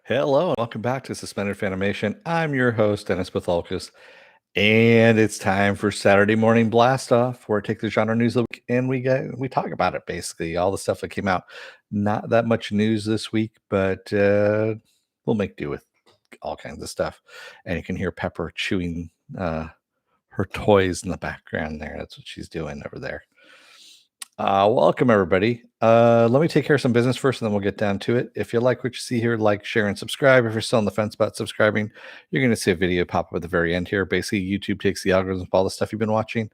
Hello, and welcome back to Suspended Fanimation. I'm your host, Dennis Bithoulkas, and it's time for Saturday Morning Blast Off, where I take the genre news of the week and we talk about it basically, all the stuff that came out. Not that much news this week, but we'll make do with all kinds of stuff. And you can hear Pepper chewing her toys in the background there. That's what she's doing over there. Welcome everybody. Let me take care of some business first and then we'll get down to it. If you like what you see here, like, share, and subscribe. If you're still on the fence about subscribing, you're going to see a video pop up at the very end here. Basically, YouTube takes the algorithm of all the stuff you've been watching,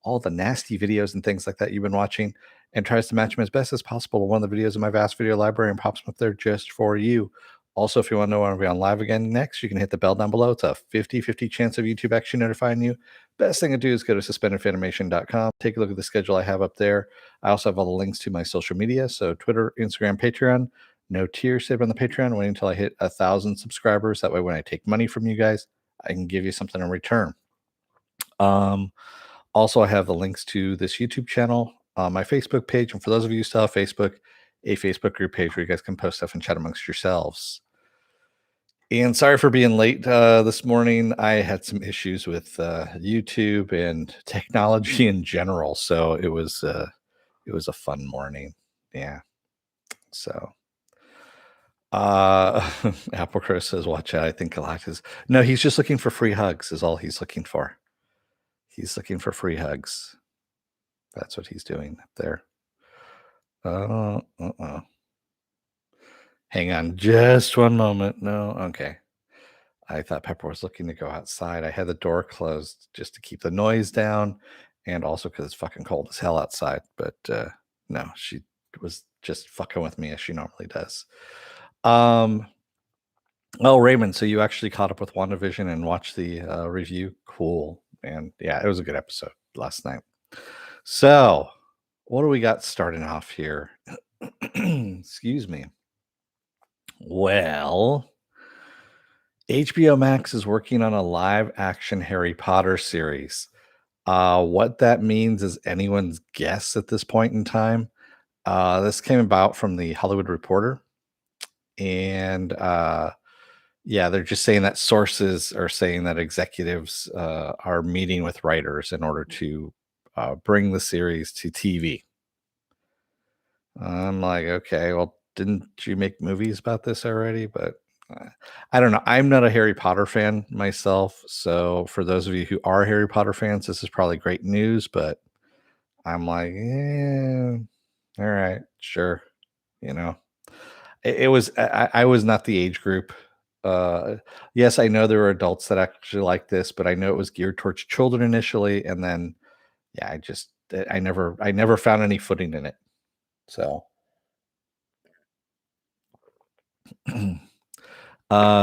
all the nasty videos and things like that you've been watching, and tries to match them as best as possible to one of the videos in my vast video library and pops them up there just for you. Also, if you want to know when I'll be on live again next, you can hit the bell down below. It's a 50-50 chance of YouTube actually notifying you. Best thing to do is go to suspendedfanimation.com. Take a look at the schedule I have up there. I also have all the links to my social media. So Twitter, Instagram, Patreon. No tiers saved on the Patreon. Wait until I hit 1,000 subscribers. That way, when I take money from you guys, I can give you something in return. Also, I have the links to this YouTube channel, my Facebook page. And for those of you who still have Facebook, a Facebook group page where you guys can post stuff and chat amongst yourselves. And sorry for being late this morning. I had some issues with YouTube and technology in general. So it was a fun morning. Yeah. So Apple Chris says, watch out. I think Galactus. No, he's just looking for free hugs, is all he's looking for. He's looking for free hugs. That's what he's doing up there. Hang on just one moment. No, okay. I thought Pepper was looking to go outside. I had the door closed just to keep the noise down and also because it's fucking cold as hell outside. But no, she was just fucking with me as she normally does. Oh, Raymond, so you actually caught up with WandaVision and watched the review? Cool. And yeah, it was a good episode last night. So, what do we got starting off here? Excuse me. Well, HBO Max is working on a live action Harry Potter series. What that means is anyone's guess at this point in time. This came about from the Hollywood Reporter. And yeah, they're just saying that sources are saying that executives are meeting with writers in order to bring the series to TV. I'm like, okay, well, didn't you make movies about this already? But I don't know. I'm not a Harry Potter fan myself. So for those of you who are Harry Potter fans, this is probably great news. But I'm like, yeah, all right, sure. You know, it was, I was not the age group. Yes, I know there were adults that actually like this, but I know it was geared towards children initially. And then, yeah, I never found any footing in it. So,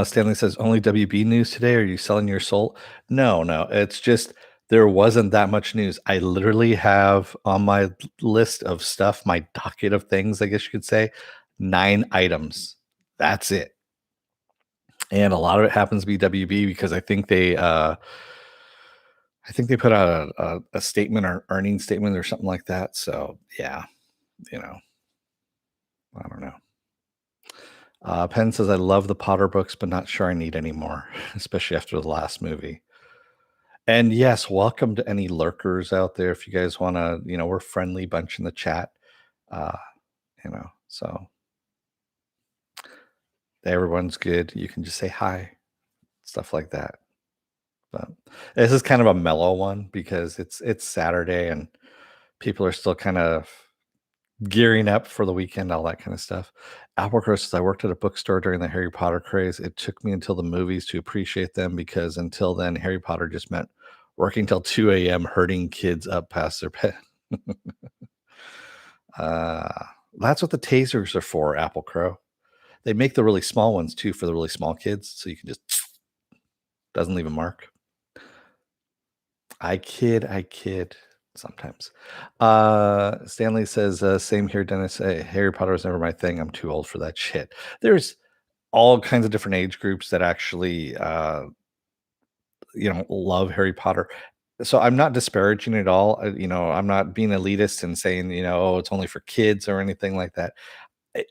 Stanley says, only WB news today. Are you selling your soul? No, no. It's just there wasn't that much news. I literally have on my list of stuff, my docket of things, I guess you could say, 9 items. That's it. And a lot of it happens to be WB because I think they put out a statement or earnings statement or something like that. So yeah, you know, I don't know. Penn says, I love the Potter books, but not sure I need any more, especially after the last movie. And yes, welcome to any lurkers out there. If you guys want to, we're a friendly bunch in the chat. Uh, so everyone's good. You can just say hi, stuff like that. But this is kind of a mellow one because it's Saturday and people are still kind of gearing up for the weekend, all that kind of stuff. Alpacro says, I worked at a bookstore during the Harry Potter craze. It took me until the movies to appreciate them because until then, Harry Potter just meant working till 2 a.m. herding kids up past their bed. That's what the tasers are for, Apple Crow. They make the really small ones too for the really small kids, so you can just doesn't leave a mark. I kid sometimes. Stanley says, same here, Dennis. Harry Potter was never my thing. I'm too old for that shit. There's all kinds of different age groups that actually love Harry Potter. So I'm not disparaging at all. I'm not being elitist and saying, oh, it's only for kids or anything like that.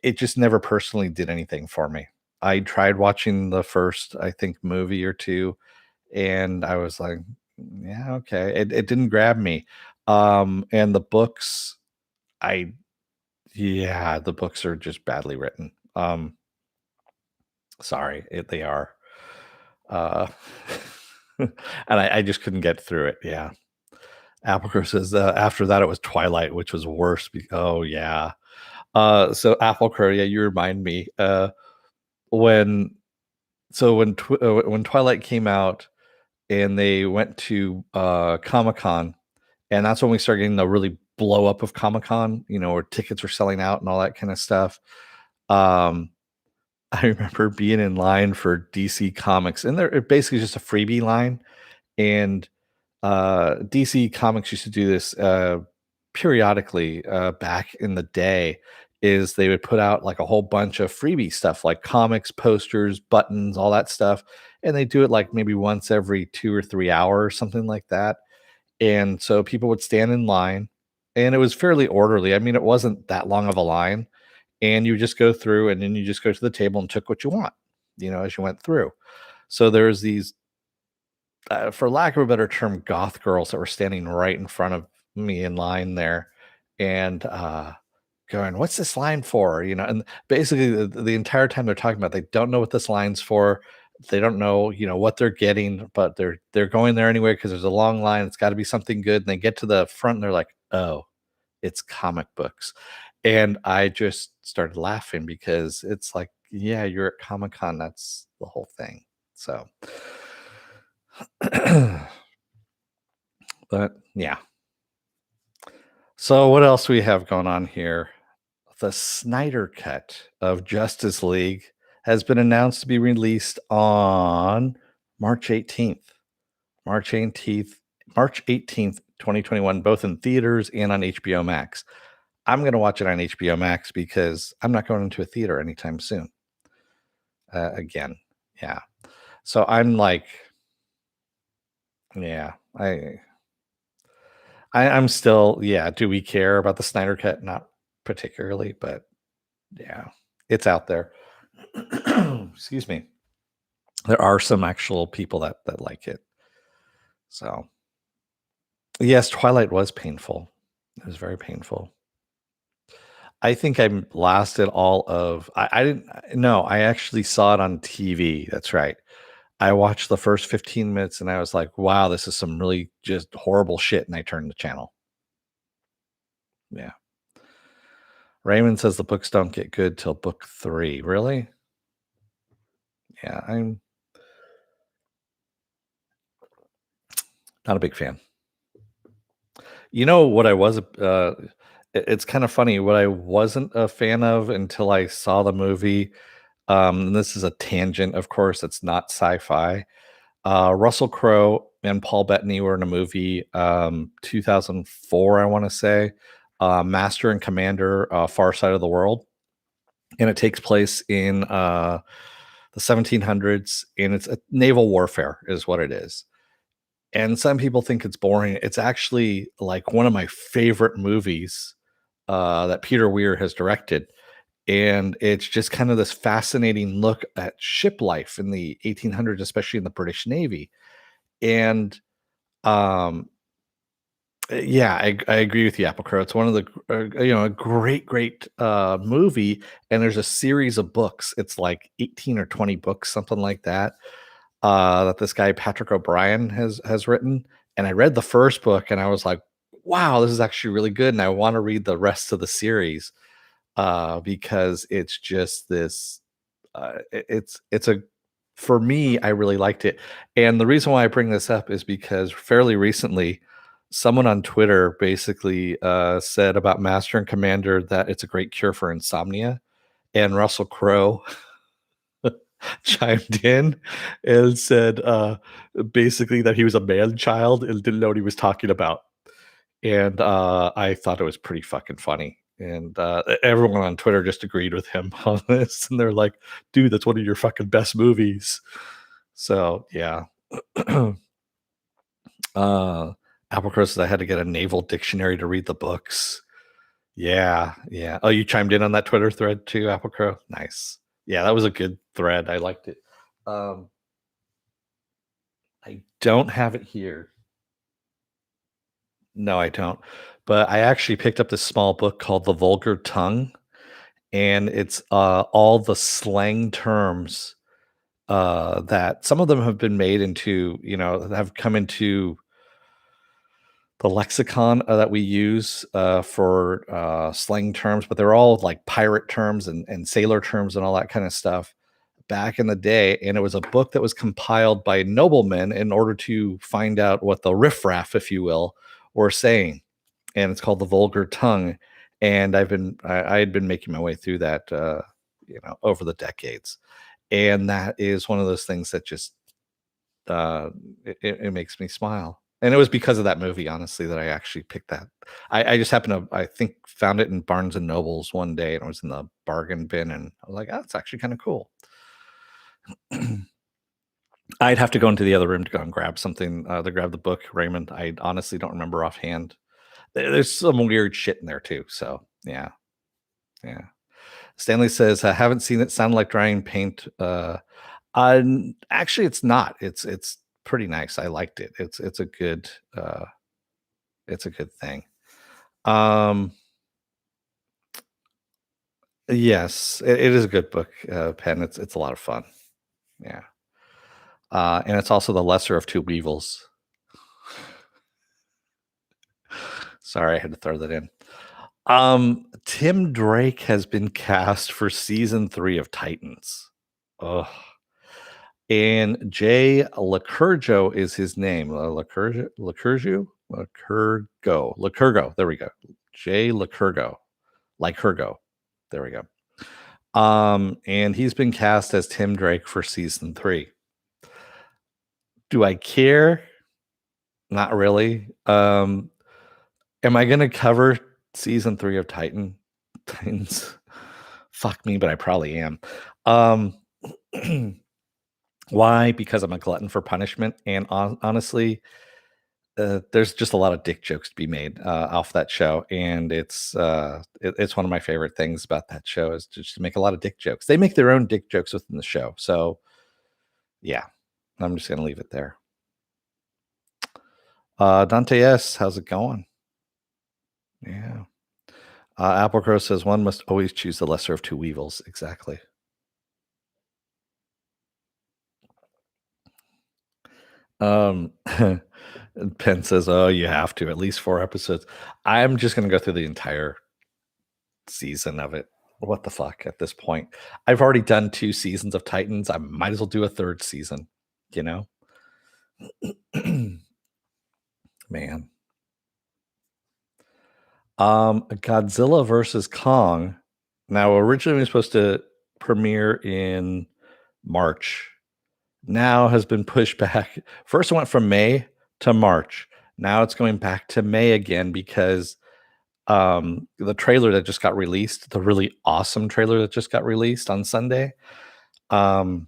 It just never personally did anything for me. I tried watching the first, I think, movie or 2, and I was like, "Yeah, okay." It didn't grab me. And the books, I yeah, the books are just badly written. Sorry, they are. Uh, and I just couldn't get through it. Yeah. Applecrow says, after that, it was Twilight, which was worse. Oh, yeah. So Applecrow, yeah, you remind me. When when Twilight came out and they went to Comic Con, and that's when we started getting the really blow up of Comic Con, where tickets were selling out and all that kind of stuff. Um, I remember being in line for DC Comics, and they're basically just a freebie line. And DC Comics used to do this periodically back in the day. Is they would put out like a whole bunch of freebie stuff, like comics, posters, buttons, all that stuff, and they do it like maybe once every 2 or 3 hours, something like that. And so people would stand in line, and it was fairly orderly. I mean, it wasn't that long of a line, and you just go through, and then you just go to the table and took what you want, as you went through. So there's these, for lack of a better term, goth girls that were standing right in front of me in line there, and going, "What's this line for?" And basically the entire time they're talking about, they don't know what this line's for. They don't know, what they're getting, but they're going there anyway because there's a long line. It's got to be something good. And they get to the front, and they're like, "Oh, it's comic books," and I just started laughing because it's like, yeah, you're at Comic Con. That's the whole thing. So. But yeah. So what else we have going on here? The Snyder Cut of Justice League has been announced to be released on March 18th. March 18th, March 18th, 2021, both in theaters and on HBO Max. I'm going to watch it on HBO Max because I'm not going into a theater anytime soon. Again. Yeah. So I'm like, yeah, I'm still, yeah. Do we care about the Snyder Cut? Not particularly, but yeah, it's out there. Excuse me. There are some actual people that like it. So yes, Twilight was painful. It was very painful. I think I lasted all of. I didn't. No, I actually saw it on TV. That's right. I watched the first 15 minutes and I was like, "Wow, this is some really just horrible shit." And I turned the channel. Yeah. Raymond says the books don't get good till book 3. Really? Yeah, I'm not a big fan. You know what I was, it's kind of funny, what I wasn't a fan of until I saw the movie, and this is a tangent, of course, it's not sci-fi. Russell Crowe and Paul Bettany were in a movie, 2004, I wanna say, Master and Commander, Far Side of the World, and it takes place in, the 1700s, and it's a naval warfare is what it is. And some people think it's boring. It's actually like one of my favorite movies that Peter Weir has directed. And it's just kind of this fascinating look at ship life in the 1800s, especially in the British Navy. And um, yeah, I agree with you, Apple Crow. It's one of the, a great movie. And there's a series of books. It's like 18 or 20 books, something like that, that this guy Patrick O'Brien has written. And I read the first book, and I was like, "Wow, this is actually really good." And I want to read the rest of the series because it's just this. It's a for me. I really liked it, and the reason why I bring this up is because fairly recently, someone on Twitter basically said about Master and Commander that it's a great cure for insomnia, and Russell Crowe chimed in and said, basically that he was a man child and didn't know what he was talking about. And I thought it was pretty fucking funny. And everyone on Twitter just agreed with him on this. And they're like, "Dude, that's one of your fucking best movies." So yeah. uh Applecrow says I had to get a naval dictionary to read the books. Yeah, yeah. Oh, you chimed in on that Twitter thread too, Applecrow? Nice. Yeah, that was a good thread. I liked it. Um, I don't have it here. No, I don't. But I actually picked up this small book called The Vulgar Tongue, and it's all the slang terms that some of them have been made into, have come into the lexicon that we use for slang terms, but they're all like pirate terms and sailor terms and all that kind of stuff back in the day. And it was a book that was compiled by noblemen in order to find out what the riffraff, if you will, were saying. And it's called The Vulgar Tongue. And I had been making my way through that, over the decades. And that is one of those things that just uh, it makes me smile. And it was because of that movie, honestly, that I actually picked that. I just happened to, I think, found it in Barnes and Nobles one day, and it was in the bargain bin, and I was like, "Oh, it's actually kind of cool." I'd have to go into the other room to go and grab something to grab the book, Raymond. I honestly don't remember offhand. There's some weird shit in there too. So yeah, yeah. Stanley says, "I haven't seen it. Sound like drying paint." Actually, it's not. It's pretty nice. I liked it. It's a good thing. Um, yes, it is a good book, Pen. It's a lot of fun. Yeah. And it's also the lesser of two evils. Sorry, I had to throw that in. Tim Drake has been cast for season 3 of Titans. Ugh. And Jay Lacurgo is his name. Lacurgo. There we go. Jay Lacurgo. Lycurgo. There we go. And he's been cast as Tim Drake for season 3. Do I care? Not really. Am I gonna cover season 3 of Titans? Fuck me, but I probably am. Um, why? Because I'm a glutton for punishment, and honestly, there's just a lot of dick jokes to be made off that show, and it's one of my favorite things about that show is just to make a lot of dick jokes. They make their own dick jokes within the show, so yeah, I'm just gonna leave it there. Dante S, how's it going? Yeah. Apple Crow says one must always choose the lesser of two evils. Exactly. Um, Penn says, "Oh, you have to at least 4 episodes." I'm just gonna go through the entire season of it. What the fuck at this point? I've already done 2 seasons of Titans. I might as well do a third season. You know, man. Godzilla versus Kong. Now, originally it was supposed to premiere in March. Now has been pushed back. First, it went from May to March. Now it's going back to May again because the trailer that just got released, the really awesome trailer that just got released on Sunday. Um,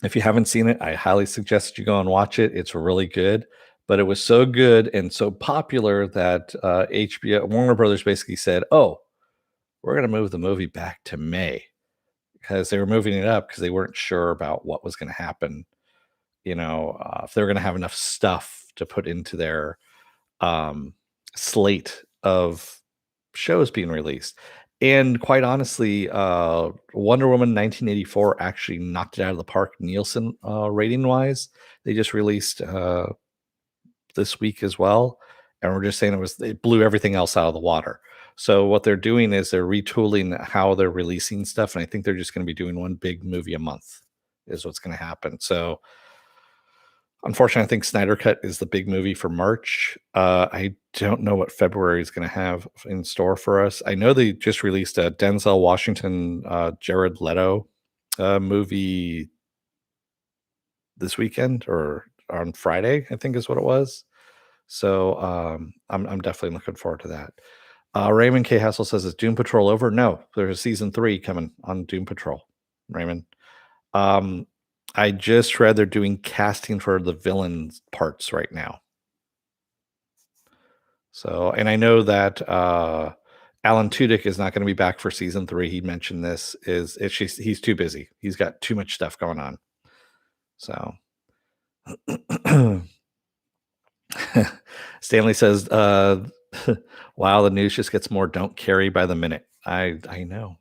if you haven't seen it, I highly suggest you go and watch it. It's really good. But it was so good and so popular that HBO Warner Brothers basically said, "Oh, we're going to move the movie back to May," because they were moving it up because they weren't sure about what was going to happen. If they were going to have enough stuff to put into their um, slate of shows being released. And quite honestly, Wonder Woman 1984 actually knocked it out of the park, Nielsen rating wise. They just released this week as well. And we're just saying it blew everything else out of the water. So what they're doing is they're retooling how they're releasing stuff. And I think they're just going to be doing one big movie a month is what's going to happen. So unfortunately, I think Snyder Cut is the big movie for March. I don't know what February is going to have in store for us. I know they just released a Denzel Washington, Jared Leto movie this weekend or on Friday, I think is what it was. So I'm definitely looking forward to that. Raymond K. Hassel says, "Is Doom Patrol over?" No, there's a season 3 coming on Doom Patrol, Raymond. Um, I just read they're doing casting for the villains parts right now. So, and I know that Alan Tudyk is not going to be back for season 3. He mentioned this. He's too busy. He's got too much stuff going on. So Stanley says, wow, the news just gets more don't carry by the minute. I know.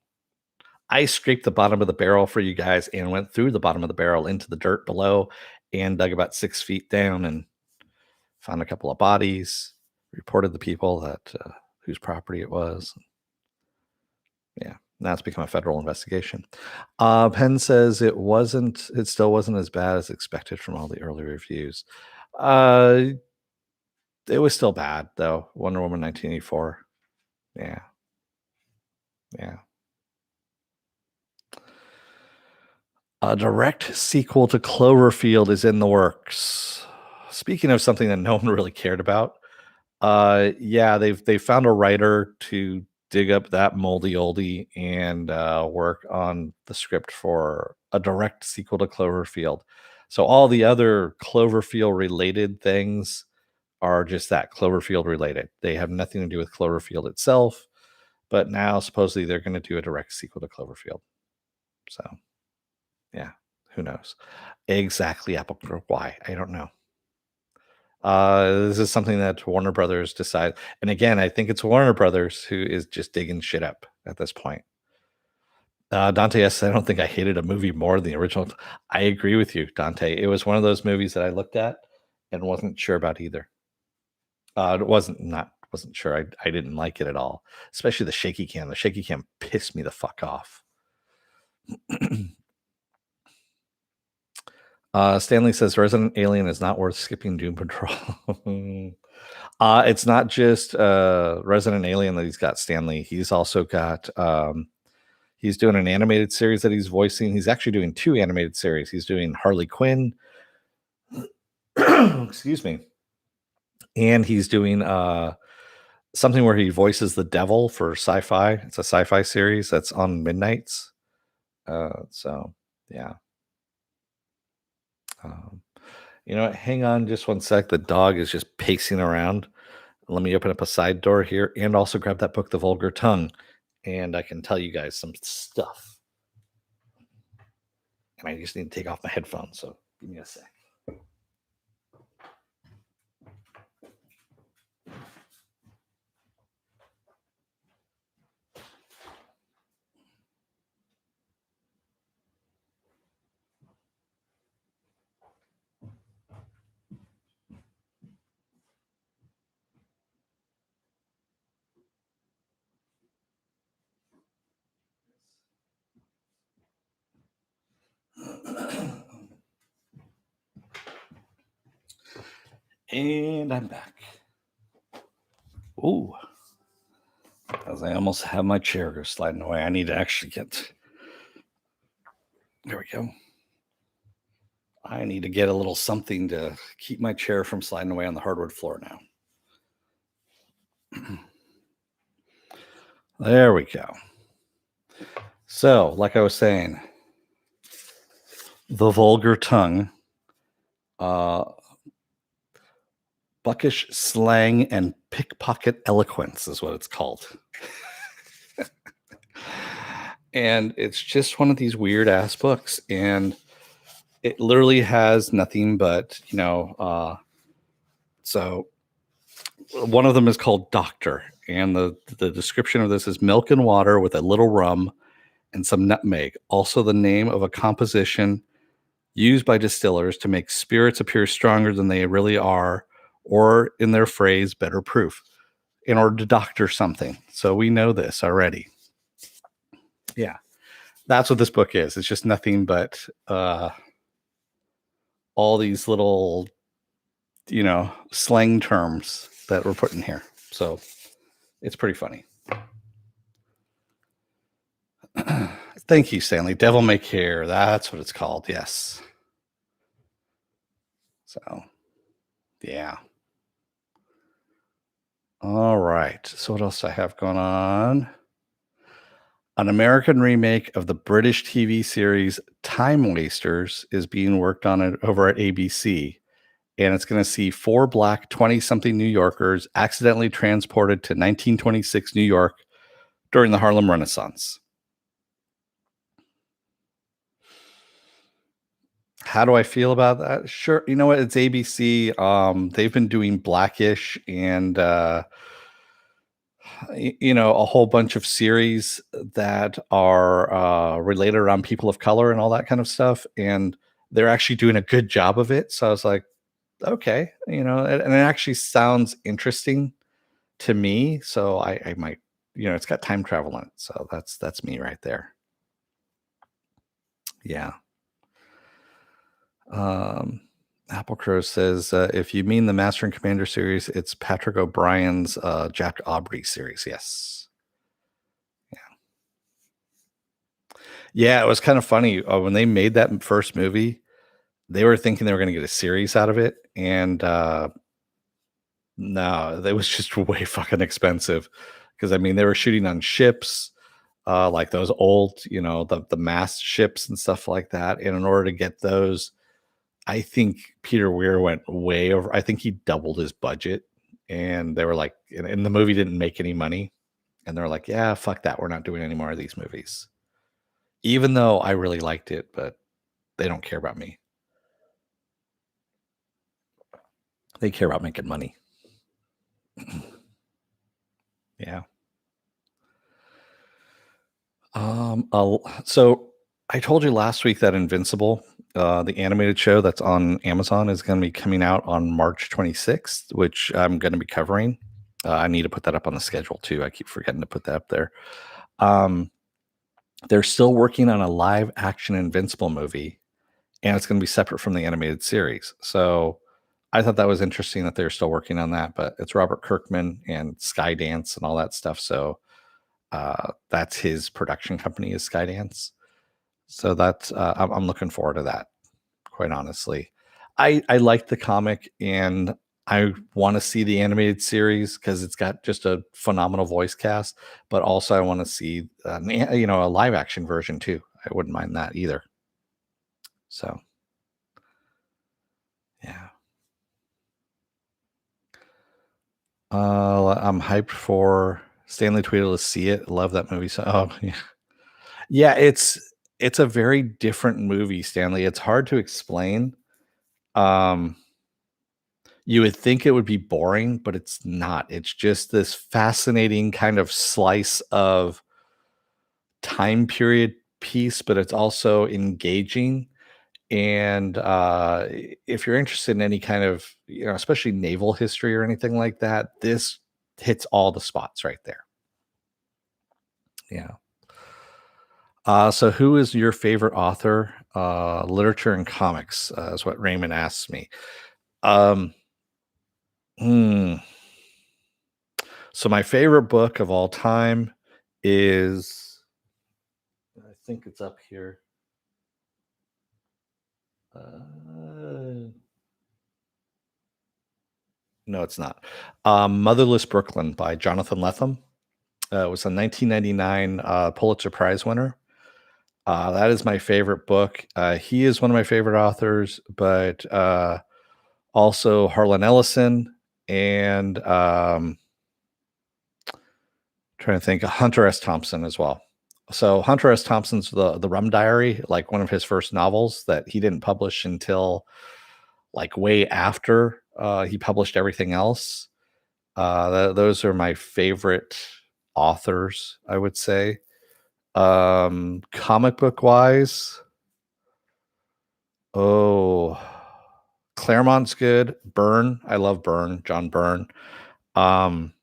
I scraped the bottom of the barrel for you guys and went through the bottom of the barrel into the dirt below and dug about 6 feet down and found a couple of bodies, reported the people that whose property it was. Yeah, now it's become a federal investigation. Penn says it still wasn't as bad as expected from all the early reviews. It was still bad though. Wonder Woman 1984. Yeah. A direct sequel to Cloverfield is in the works. Speaking of something that no one really cared about, yeah, they've found a writer to dig up that moldy oldie and work on the script for a direct sequel to Cloverfield. So all the other Cloverfield related things are just that, Cloverfield related. They have nothing to do with Cloverfield itself, but now supposedly they're going to do a direct sequel to Cloverfield. So yeah, who knows exactly why? I don't know. This is something that Warner Brothers decide. And again, I think it's Warner Brothers who is just digging shit up at this point. Dante says, I don't think I hated a movie more than the original. I agree with you, Dante. It was one of those movies that I looked at and wasn't sure about either. It wasn't sure. I didn't like it at all, especially the shaky cam. The shaky cam pissed me the fuck off. Stanley says Resident Alien is not worth skipping Doom Patrol. It's not just Resident Alien that he's got, Stanley. He's also got he's doing an animated series that he's voicing. He's actually doing 2 animated series. He's doing Harley Quinn. Excuse me. And he's doing something where he voices the devil for sci-fi. It's a sci-fi series that's on midnights. So yeah. You know what? Hang on just one sec. The dog is just pacing around. Let me open up a side door here and also grab that book, The Vulgar Tongue, and I can tell you guys some stuff. And I just need to take off my headphones, so give me a sec. And I'm back. Ooh. As I almost have my chair go sliding away. I need to actually get. There we go. I need to get a little something to keep my chair from sliding away on the hardwood floor now. There we go. So, like I was saying, The Vulgar Tongue, Buckish Slang and Pickpocket Eloquence is what it's called. And it's just one of these weird ass books. And it literally has nothing but, so one of them is called Doctor. And the description of this is milk and water with a little rum and some nutmeg. Also the name of a composition used by distillers to make spirits appear stronger than they really are, or in their phrase, better proof, in order to doctor something. So we know this already. Yeah, that's what this book is. It's just nothing but all these little, slang terms that we're putting here. So it's pretty funny. Thank you, Stanley. Devil May Care. That's what it's called. Yes. So, yeah. All right. So what else I have going on? An American remake of the British TV series Time Wasters is being worked on over at ABC. And it's going to see 4 black 20-something New Yorkers accidentally transported to 1926 New York during the Harlem Renaissance. How do I feel about that? Sure, you know what? It's ABC. They've been doing Blackish and a whole bunch of series that are related around people of color and all that kind of stuff, and they're actually doing a good job of it. So I was like, okay, and it actually sounds interesting to me. So I might, it's got time travel in it. So that's me right there. Yeah. Um, Apple Crow says, if you mean the Master and Commander series, it's Patrick O'Brien's Jack Aubrey series. Yes. Yeah, it was kind of funny when they made that first movie. They were thinking they were going to get a series out of it, and no, it was just way fucking expensive. Because I mean, they were shooting on ships, like those old, the mast ships and stuff like that. And in order to get those, I think Peter Weir went way over. I think he doubled his budget, and they were like, and the movie didn't make any money, and they're like, yeah, fuck that, we're not doing any more of these movies. Even though I really liked it, but they don't care about me. They care about making money. Yeah. So I told you last week that Invincible, the animated show that's on Amazon, is going to be coming out on March 26th, which I'm going to be covering. I need to put that up on the schedule too. I keep forgetting to put that up there. Um, they're still working on a live action Invincible movie, and it's going to be separate from the animated series. So I thought that was interesting that they're still working on that, but it's Robert Kirkman and Skydance and all that stuff. So that's his production company is Skydance. So that's I'm looking forward to that. Quite honestly, I like the comic and I want to see the animated series because it's got just a phenomenal voice cast. But also, I want to see a live action version too. I wouldn't mind that either. So yeah, I'm hyped for Stanley Tweedle to see it. Love that movie. So yeah, yeah, it's a very different movie, Stanley. It's hard to explain. Um, You would think it would be boring, but it's not. It's just this fascinating kind of slice of time period piece, but it's also engaging. And if you're interested in any kind of, especially naval history or anything like that, this hits all the spots right there. Yeah. So who is your favorite author, literature and comics? Is what Raymond asks me. Um, hmm. So my favorite book of all time is I think it's up here. Uh, no, it's not. Motherless Brooklyn by Jonathan Lethem. It was a 1999 Pulitzer Prize winner. That is my favorite book. He is one of my favorite authors, but also Harlan Ellison and trying to think Hunter S. Thompson as well. So Hunter S. Thompson's the Rum Diary, like one of his first novels that he didn't publish until like way after he published everything else. Those are my favorite authors, I would say. Comic book wise, oh, Claremont's good. Byrne, I love Byrne, John Byrne. Um,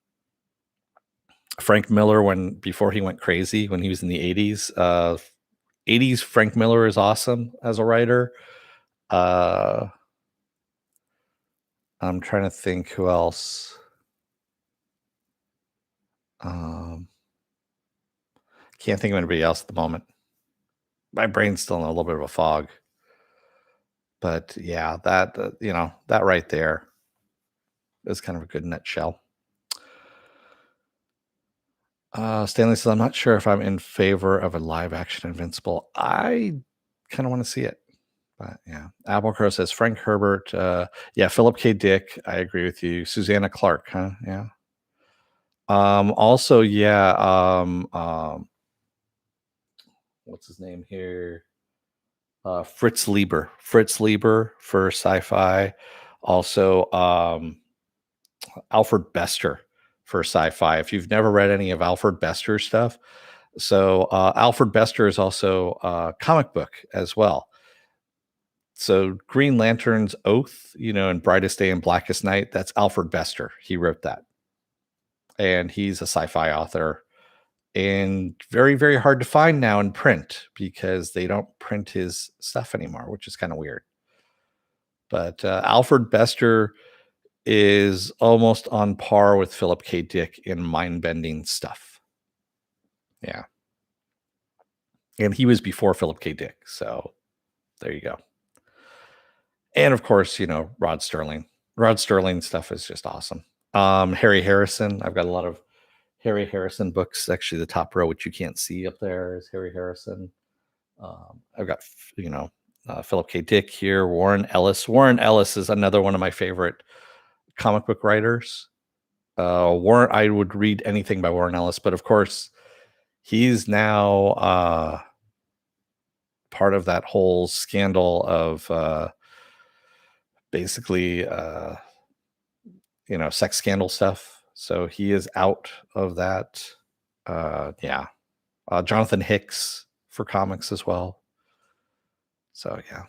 Frank Miller when before he went crazy when he was in the 80s. 80s Frank Miller is awesome as a writer. Uh, I'm trying to think who else. Um, can't think of anybody else at the moment. My brain's still in a little bit of a fog. But yeah, that that right there is kind of a good nutshell. Stanley says, I'm not sure if I'm in favor of a live action Invincible. I kind of want to see it. But yeah, Apple Crow says Frank Herbert. Yeah, Philip K. Dick. I agree with you. Susanna Clark, huh? Yeah. Also, yeah, what's his name here? Fritz Lieber for sci-fi. Also, Alfred Bester for sci-fi. If you've never read any of Alfred Bester's stuff, so Alfred Bester is also a comic book as well. So Green Lantern's Oath, and Brightest Day and Blackest Night, that's Alfred Bester. He wrote that. And he's a sci-fi author and very, very hard to find now in print because they don't print his stuff anymore, which is kind of weird. But Alfred Bester is almost on par with Philip K. Dick in mind-bending stuff. Yeah. And he was before Philip K. Dick. So there you go. And of course, Rod Sterling. Rod Sterling stuff is just awesome. Harry Harrison. I've got a lot of Harry Harrison books. Actually, the top row, which you can't see up there, is Harry Harrison. I've got, Philip K. Dick here. Warren Ellis. Warren Ellis is another one of my favorite comic book writers. Warren, I would read anything by Warren Ellis, but of course, he's now part of that whole scandal of basically, sex scandal stuff. So he is out of that. Yeah. Jonathan Hicks for comics as well. So yeah.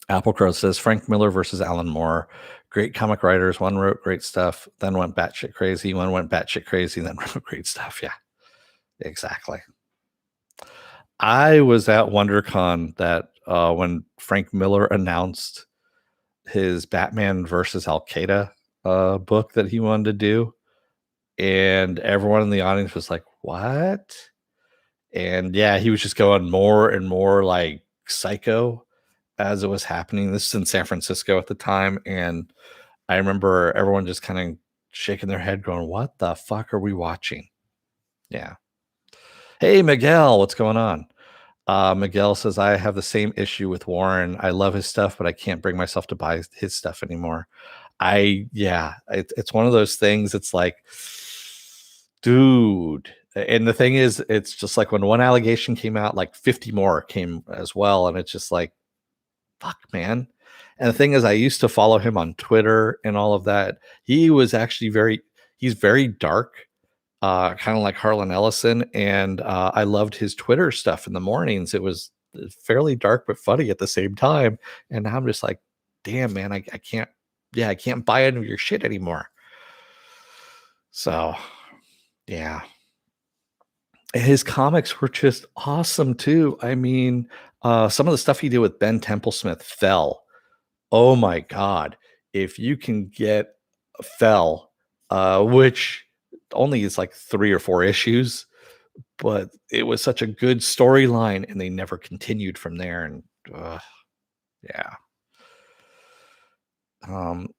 Apple Crow says Frank Miller versus Alan Moore. Great comic writers. One wrote great stuff, then went batshit crazy. One went batshit crazy, then wrote great stuff. Yeah, exactly. I was at WonderCon that when Frank Miller announced his Batman versus Al Qaeda book that he wanted to do, and everyone in the audience was like, "What?" And yeah, he was just going more and more like psycho as it was happening. This is in San Francisco at the time, and I remember everyone just kind of shaking their head, going, "What the fuck are we watching?" Yeah. Hey, Miguel, what's going on? Miguel says, I have the same issue with Warren. I love his stuff, but I can't bring myself to buy his stuff anymore. It's one of those things. It's like, dude. And the thing is, it's just like when one allegation came out, like 50 more came as well. And it's just like, fuck, man. And the thing is, I used to follow him on Twitter and all of that. He was actually he's very dark, kind of like Harlan Ellison. And I loved his Twitter stuff in the mornings. It was fairly dark, but funny at the same time. And now I'm just like, damn, man, I can't, I can't buy any of your shit anymore. So, yeah. His comics were just awesome too. I mean, some of the stuff he did with Ben Templesmith, Fell. Oh my God. If you can get Fell, which only is like 3 or 4 issues, but it was such a good storyline and they never continued from there. And yeah.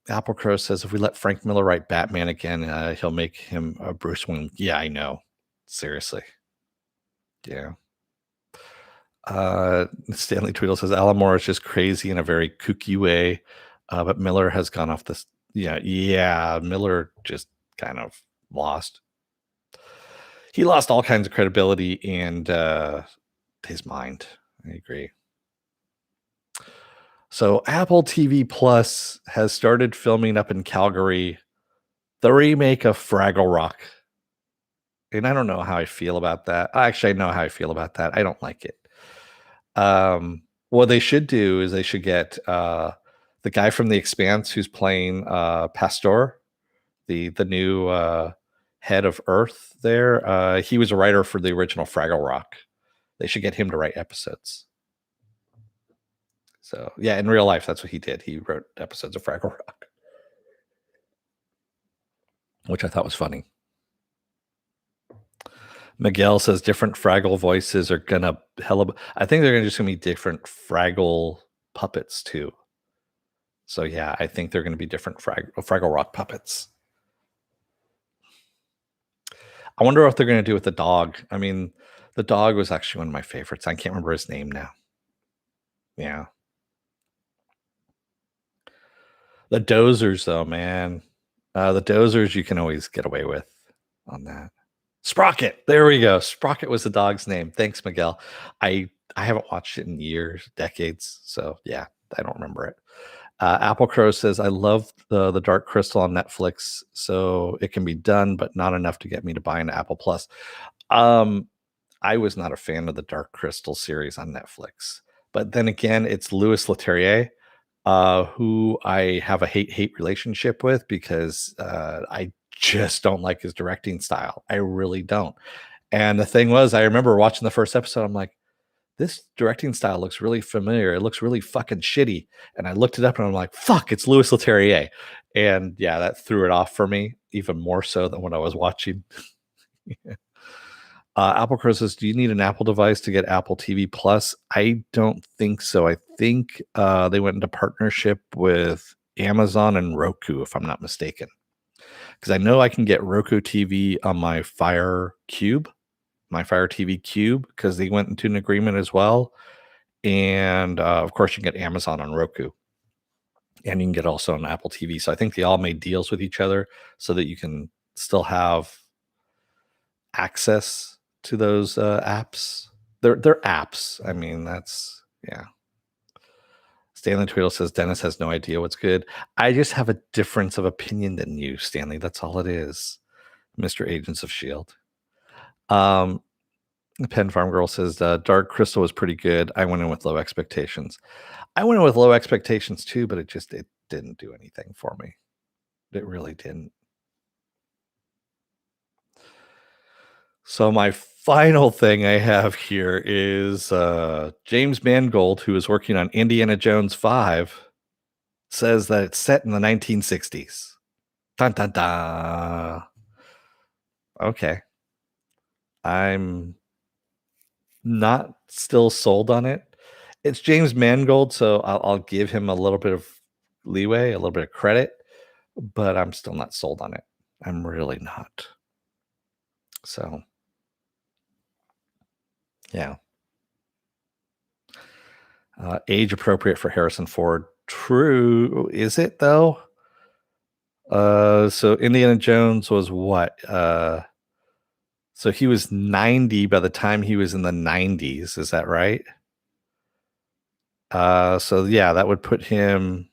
Apple Crow says if we let Frank Miller write Batman again, he'll make him a Bruce Wayne. Yeah, I know. Seriously. Yeah. Stanley Tweedle says Alan Moore is just crazy in a very kooky way, but Miller has gone off this. Yeah. Miller just kind of lost. He lost all kinds of credibility and his mind. I agree. So Apple TV Plus has started filming up in Calgary the remake of Fraggle Rock. And I don't know how I feel about that. Actually, I know how I feel about that. I don't like it. What they should do is they should get the guy from The Expanse who's playing Pastor, the new head of Earth there. He was a writer for the original Fraggle Rock. They should get him to write episodes. So yeah, in real life, that's what he did. He wrote episodes of Fraggle Rock, which I thought was funny. Miguel says different Fraggle voices are gonna I think they're just gonna be different Fraggle puppets too. So yeah, I think they're gonna be different Fraggle Rock puppets. I wonder what they're gonna do with the dog. I mean, the dog was actually one of my favorites. I can't remember his name now. Yeah. The Dozers, though, man. The Dozers you can always get away with on that. Sprocket. There we go. Sprocket was the dog's name. Thanks, Miguel. I haven't watched it in years, decades. So yeah, I don't remember it. Apple Crow says, I love the Dark Crystal on Netflix, so it can be done, but not enough to get me to buy an Apple Plus. I was not a fan of the Dark Crystal series on Netflix. But then again, it's Louis Leterrier, who I have a hate relationship with because I just don't like his directing style. I really don't. And the thing was, I remember watching the first episode. I'm like, this directing style looks really familiar. It looks really fucking shitty. And I looked it up and I'm like, fuck, it's Louis Leterrier. And yeah, that threw it off for me even more so than what I was watching. Apple Crow says, do you need an Apple device to get Apple TV Plus? I don't think so. I think they went into partnership with Amazon and Roku, if I'm not mistaken. Because I know I can get Roku TV on my Fire TV Cube, because they went into an agreement as well. And of course, you can get Amazon on Roku. And you can get also on Apple TV. So I think they all made deals with each other so that you can still have access to those apps. They're apps. I mean, that's yeah. Stanley Tweedle says Dennis has no idea what's good. I just have a difference of opinion than you, Stanley. That's all it is, Mr. Agents of S.H.I.E.L.D. Pen Farm Girl says Dark Crystal was pretty good. I went in with low expectations. I went in with low expectations too, but it didn't do anything for me. It really didn't. So my final thing I have here is James Mangold, who is working on Indiana Jones 5, says that it's set in the 1960s. Dun, dun, dun. Okay. I'm not still sold on it. It's James Mangold, so I'll give him a little bit of leeway, a little bit of credit, but I'm still not sold on it. I'm really not. So, yeah. Age appropriate for Harrison Ford. True. Is it though? So Indiana Jones was what? So he was 90 by the time he was in the 90s. Is that right? So yeah, that would put him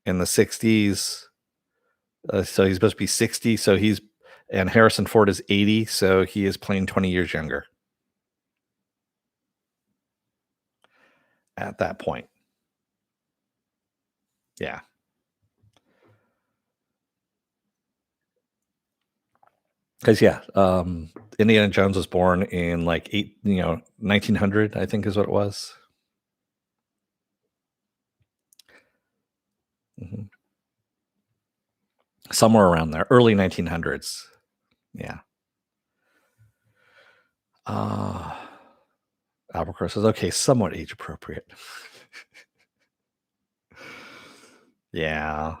in the 60s. So he's supposed to be 60. And Harrison Ford is 80. So he is playing 20 years younger at that point. Yeah. Because Indiana Jones was born in 1900, I think is what it was. Mm-hmm. Somewhere around there, early 1900s. Yeah. Albuquerque says, okay, somewhat age appropriate. Yeah.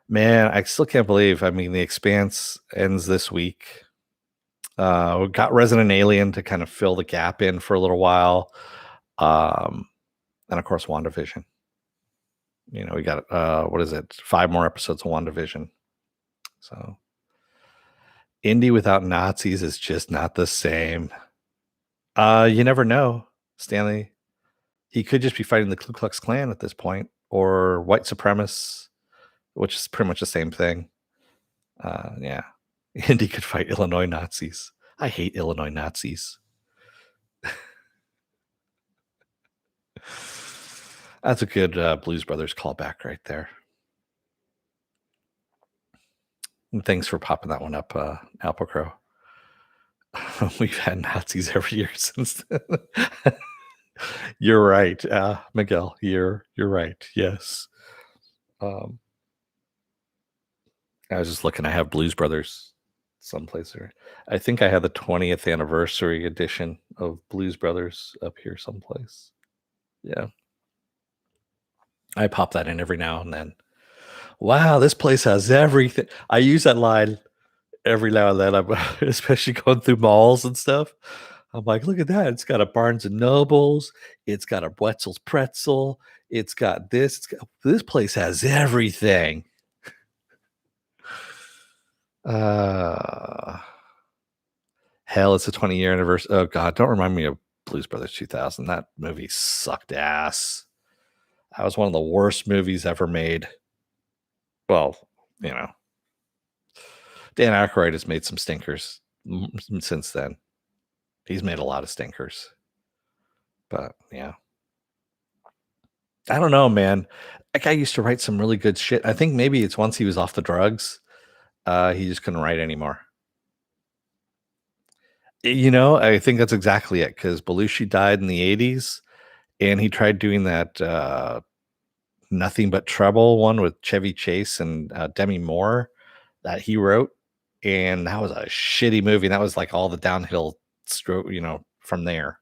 Man, I still can't believe. I mean, The Expanse ends this week. We got Resident Alien to kind of fill the gap in for a little while. And of course, WandaVision. We got 5 more episodes of WandaVision. So Indy without Nazis is just not the same. You never know, Stanley. He could just be fighting the Ku Klux Klan at this point, or white supremacists, which is pretty much the same thing. Yeah. Indy could fight Illinois Nazis. I hate Illinois Nazis. That's a good Blues Brothers callback right there. And thanks for popping that one up, Apple Crow. We've had Nazis every year since then. You're right, Miguel. You're right. Yes. I was just looking. I have Blues Brothers someplace there. I think I have the 20th anniversary edition of Blues Brothers up here someplace. Yeah. I pop that in every now and then. Wow, this place has everything. I use that line every now and then. I'm especially going through malls and stuff. I'm like, look at that. It's got a Barnes and Nobles. It's got a Wetzel's Pretzel. It's got this. This place has everything. Uh, hell, it's a 20-year anniversary. Oh God, don't remind me of Blues Brothers 2000. That movie sucked ass. That was one of the worst movies ever made. Well, you know, Dan Aykroyd has made some stinkers since then. He's made a lot of stinkers. But yeah. I don't know, man. That guy used to write some really good shit. I think maybe it's once he was off the drugs, he just couldn't write anymore. I think that's exactly it because Belushi died in the 80s and he tried doing that Nothing But Trouble one with Chevy Chase and Demi Moore that he wrote. And that was a shitty movie. And that was like all the downhill stroke, from there.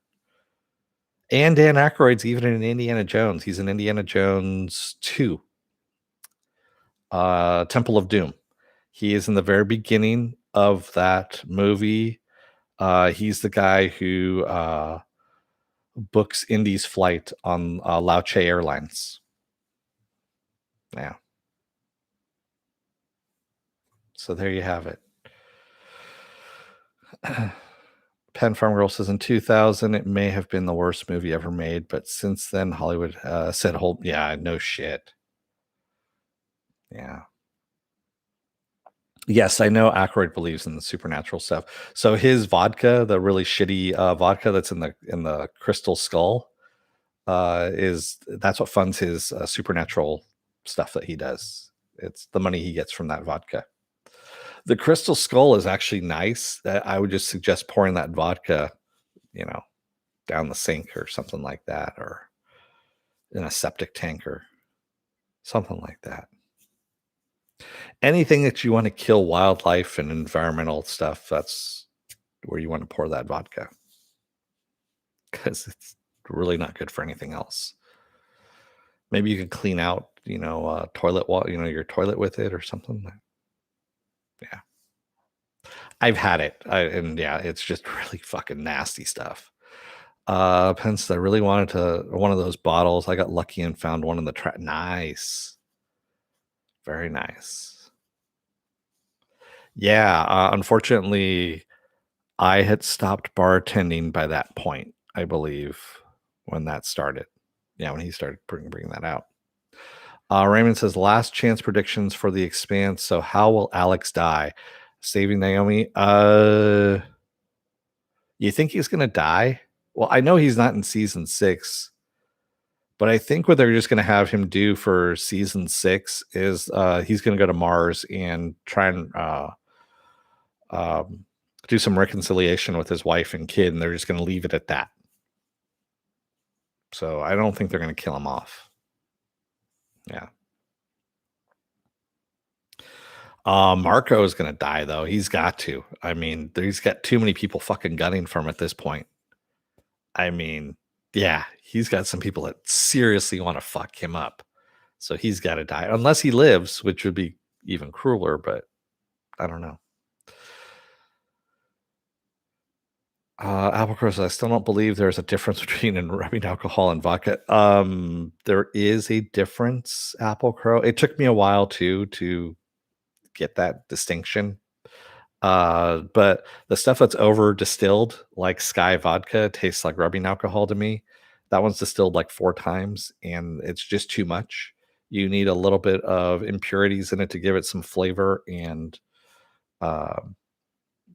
And Dan Aykroyd's even in Indiana Jones. He's in Indiana Jones 2, Temple of Doom. He is in the very beginning of that movie. He's the guy who books Indy's flight on Lao Che Airlines. Yeah. So there you have it. Penn Farm Girl says in 2000, it may have been the worst movie ever made, but since then, Hollywood said, yeah, no shit. Yeah. Yes, I know Aykroyd believes in the supernatural stuff. So his vodka, the really shitty vodka that's in the crystal skull, that's what funds his supernatural stuff that he does. It's the money he gets from that vodka. The crystal skull is actually nice. I would just suggest pouring that vodka, down the sink or something like that, or in a septic tank or something like that. Anything that you want to kill wildlife and environmental stuff, that's where you want to pour that vodka, because it's really not good for anything else. Maybe you can clean out, toilet water, your toilet with it or something. Yeah. I've had it. And yeah, it's just really fucking nasty stuff. Pence, I really wanted one of those bottles. I got lucky and found one in the trash. Nice. Very nice. Yeah. Unfortunately, I had stopped bartending by that point, I believe, when that started. Yeah, when he started bringing that out. Raymond says, last chance predictions for The Expanse. So how will Alex die? Saving Naomi? You think he's going to die? Well, I know he's not in season 6, but I think what they're just going to have him do for season 6 is he's going to go to Mars and try and do some reconciliation with his wife and kid, and they're just going to leave it at that. So I don't think they're going to kill him off. Yeah. Marco is going to die, though. He's got to. I mean, he's got too many people fucking gunning for him at this point. I mean, yeah, he's got some people that seriously want to fuck him up. So he's got to die. Unless he lives, which would be even crueler, but I don't know. Applecross, I still don't believe there's a difference between rubbing alcohol and vodka. There is a difference, Applecrow. It took me a while to get that distinction. But the stuff that's over distilled, like Sky vodka, tastes like rubbing alcohol to me. That one's distilled like 4 times, and it's just too much. You need a little bit of impurities in it to give it some flavor, and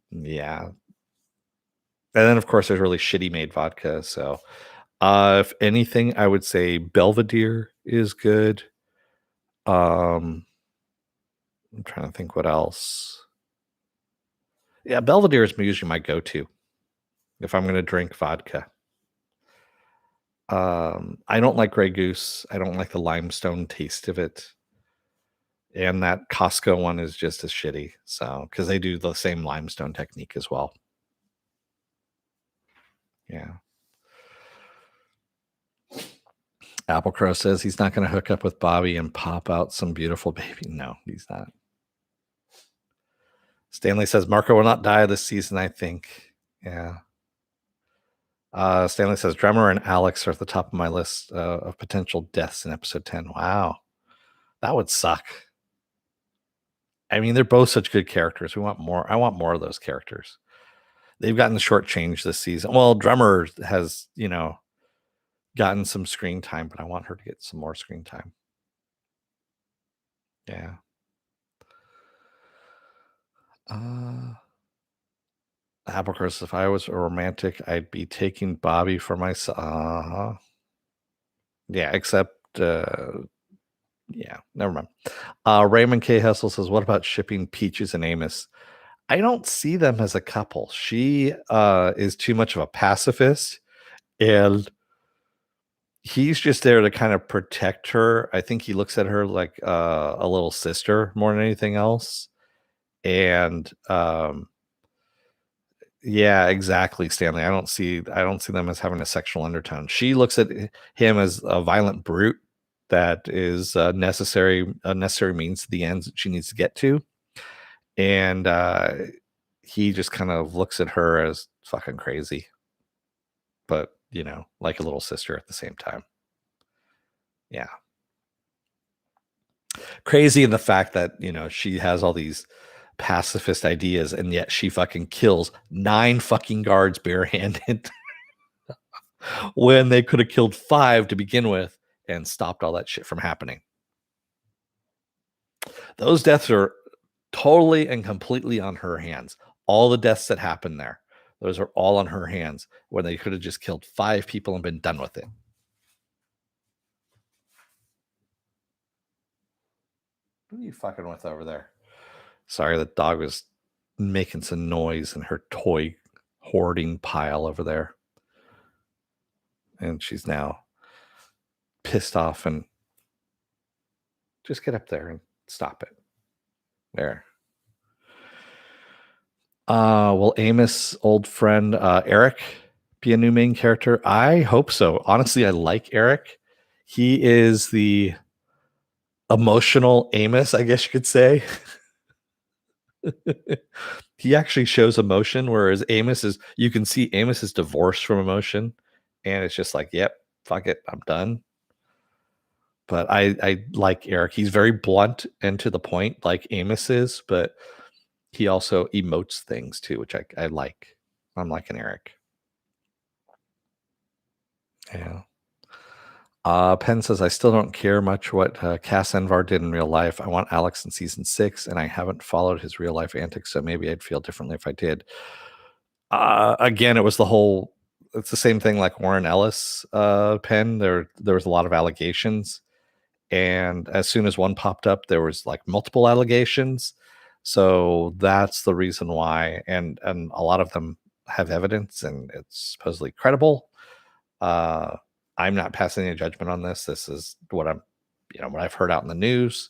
yeah. And then, of course, there's really shitty made vodka. So, if anything, I would say Belvedere is good. I'm trying to think what else. Yeah, Belvedere is usually my go-to if I'm going to drink vodka. I don't like Grey Goose. I don't like the limestone taste of it. And that Costco one is just as shitty. So, because they do the same limestone technique as well. Yeah. Applecrow says he's not going to hook up with Bobby and pop out some beautiful baby. No, he's not. Stanley says Marco will not die this season, I think. Yeah. Stanley says Drummer and Alex are at the top of my list of potential deaths in episode 10. Wow, that would suck. I mean, they're both such good characters. We want more. I want more of those characters. They've gotten the shortchanged this season. Well, Drummer has, gotten some screen time, but I want her to get some more screen time. Yeah. Applecross, if I was a romantic, I'd be taking Bobby for myself. Yeah, except, yeah, never mind. Raymond K. Hessel says, what about shipping Peaches and Amos? I don't see them as a couple. She is too much of a pacifist, and he's just there to kind of protect her. I think he looks at her like a little sister more than anything else. And yeah, exactly, Stanley. I don't see them as having a sexual undertone. She looks at him as a violent brute that is a necessary means to the ends that she needs to get to. And he just kind of looks at her as fucking crazy, but like a little sister at the same time. Yeah. Crazy in the fact that, she has all these pacifist ideas and yet she fucking kills 9 fucking guards barehanded when they could have killed 5 to begin with and stopped all that shit from happening. Those deaths are totally and completely on her hands. All the deaths that happened there, those are all on her hands when they could have just killed 5 people and been done with it. What are you fucking with over there? Sorry, the dog was making some noise in her toy hoarding pile over there. And she's now pissed off and just get up there and stop it. There. Will Amos' old friend Eric be a new main character? I hope so. Honestly, I like Eric. He is the emotional Amos, I guess you could say. He actually shows emotion, whereas you can see Amos is divorced from emotion, and it's just like, yep, fuck it, I'm done. But I like Eric. He's very blunt and to the point, like Amos is, but he also emotes things too, which I like. I'm liking Eric. Yeah. Penn says, I still don't care much what Cass Envar did in real life. I want Alex in season 6, and I haven't followed his real life antics, so maybe I'd feel differently if I did. Again, it's the same thing like Warren Ellis, Penn. There was a lot of allegations, and as soon as one popped up, there was like multiple allegations. So that's the reason why, and a lot of them have evidence, and it's supposedly credible. I'm not passing any judgment on this. This is what I've heard out in the news.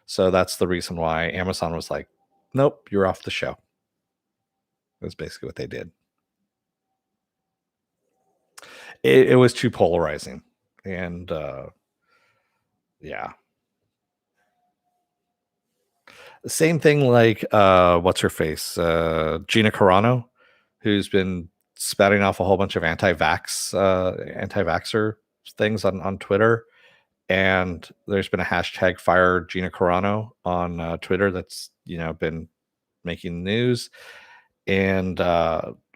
So that's the reason why Amazon was like, nope, you're off the show. That's basically what they did. It was too polarizing. And yeah. Same thing like what's her face? Gina Carano, who's been spouting off a whole bunch of anti-vaxxer things on Twitter. And there's been a hashtag fire Gina Carano on Twitter that's been making news. And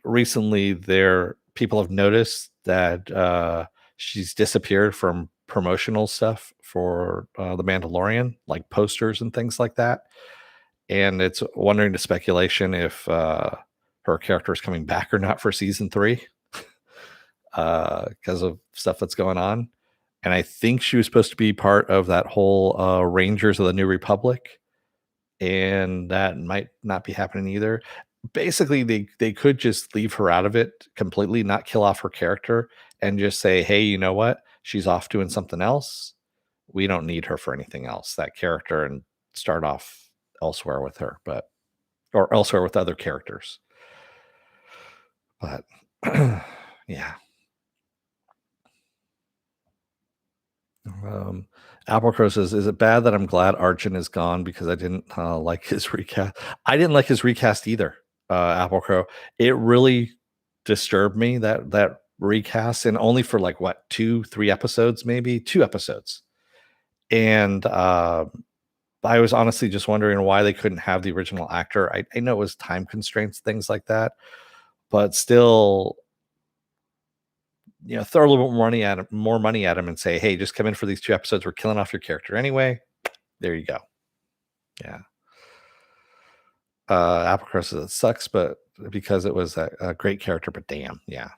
recently people have noticed that she's disappeared from promotional stuff for The Mandalorian, like posters and things like that. And it's wondering to speculation if her character is coming back or not for season 3 because of stuff that's going on. And I think she was supposed to be part of that whole Rangers of the New Republic, and that might not be happening either. Basically, they could just leave her out of it completely, not kill off her character, and just say, hey, you know what? She's off doing something else. We don't need her for anything else, that character, and start off elsewhere with her, or elsewhere with other characters. But yeah. Applecrow says, is it bad that I'm glad Arjun is gone because I didn't like his recast? I didn't like his recast either, Applecrow. It really disturbed me that recast, and only for like what, 2, 3 episodes, maybe 2 episodes. And I was honestly just wondering why they couldn't have the original actor. I know it was time constraints, things like that, but still, throw a little bit more money at him, and say, "Hey, just come in for these 2 episodes. We're killing off your character anyway." There you go. Yeah. Applecross says it sucks, but because it was a great character, but damn, yeah,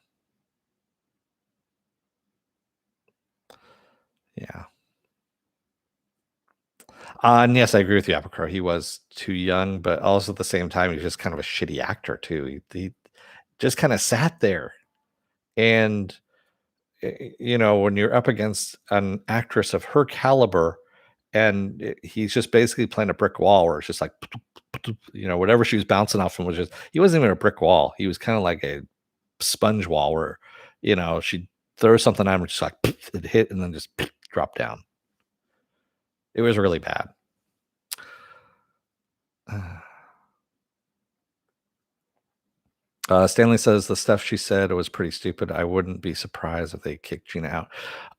yeah. And yes, I agree with you, Applecross. He was too young, but also at the same time, he's just kind of a shitty actor too. He just kind of sat there, and when you're up against an actress of her caliber, and he's just basically playing a brick wall, where it's just like, whatever she was bouncing off him was just, he wasn't even a brick wall. He was kind of like a sponge wall where, she'd throw something at him, just like it hit, and then just drop down. It was really bad. Stanley says the stuff she said was pretty stupid. I wouldn't be surprised if they kicked Gina out.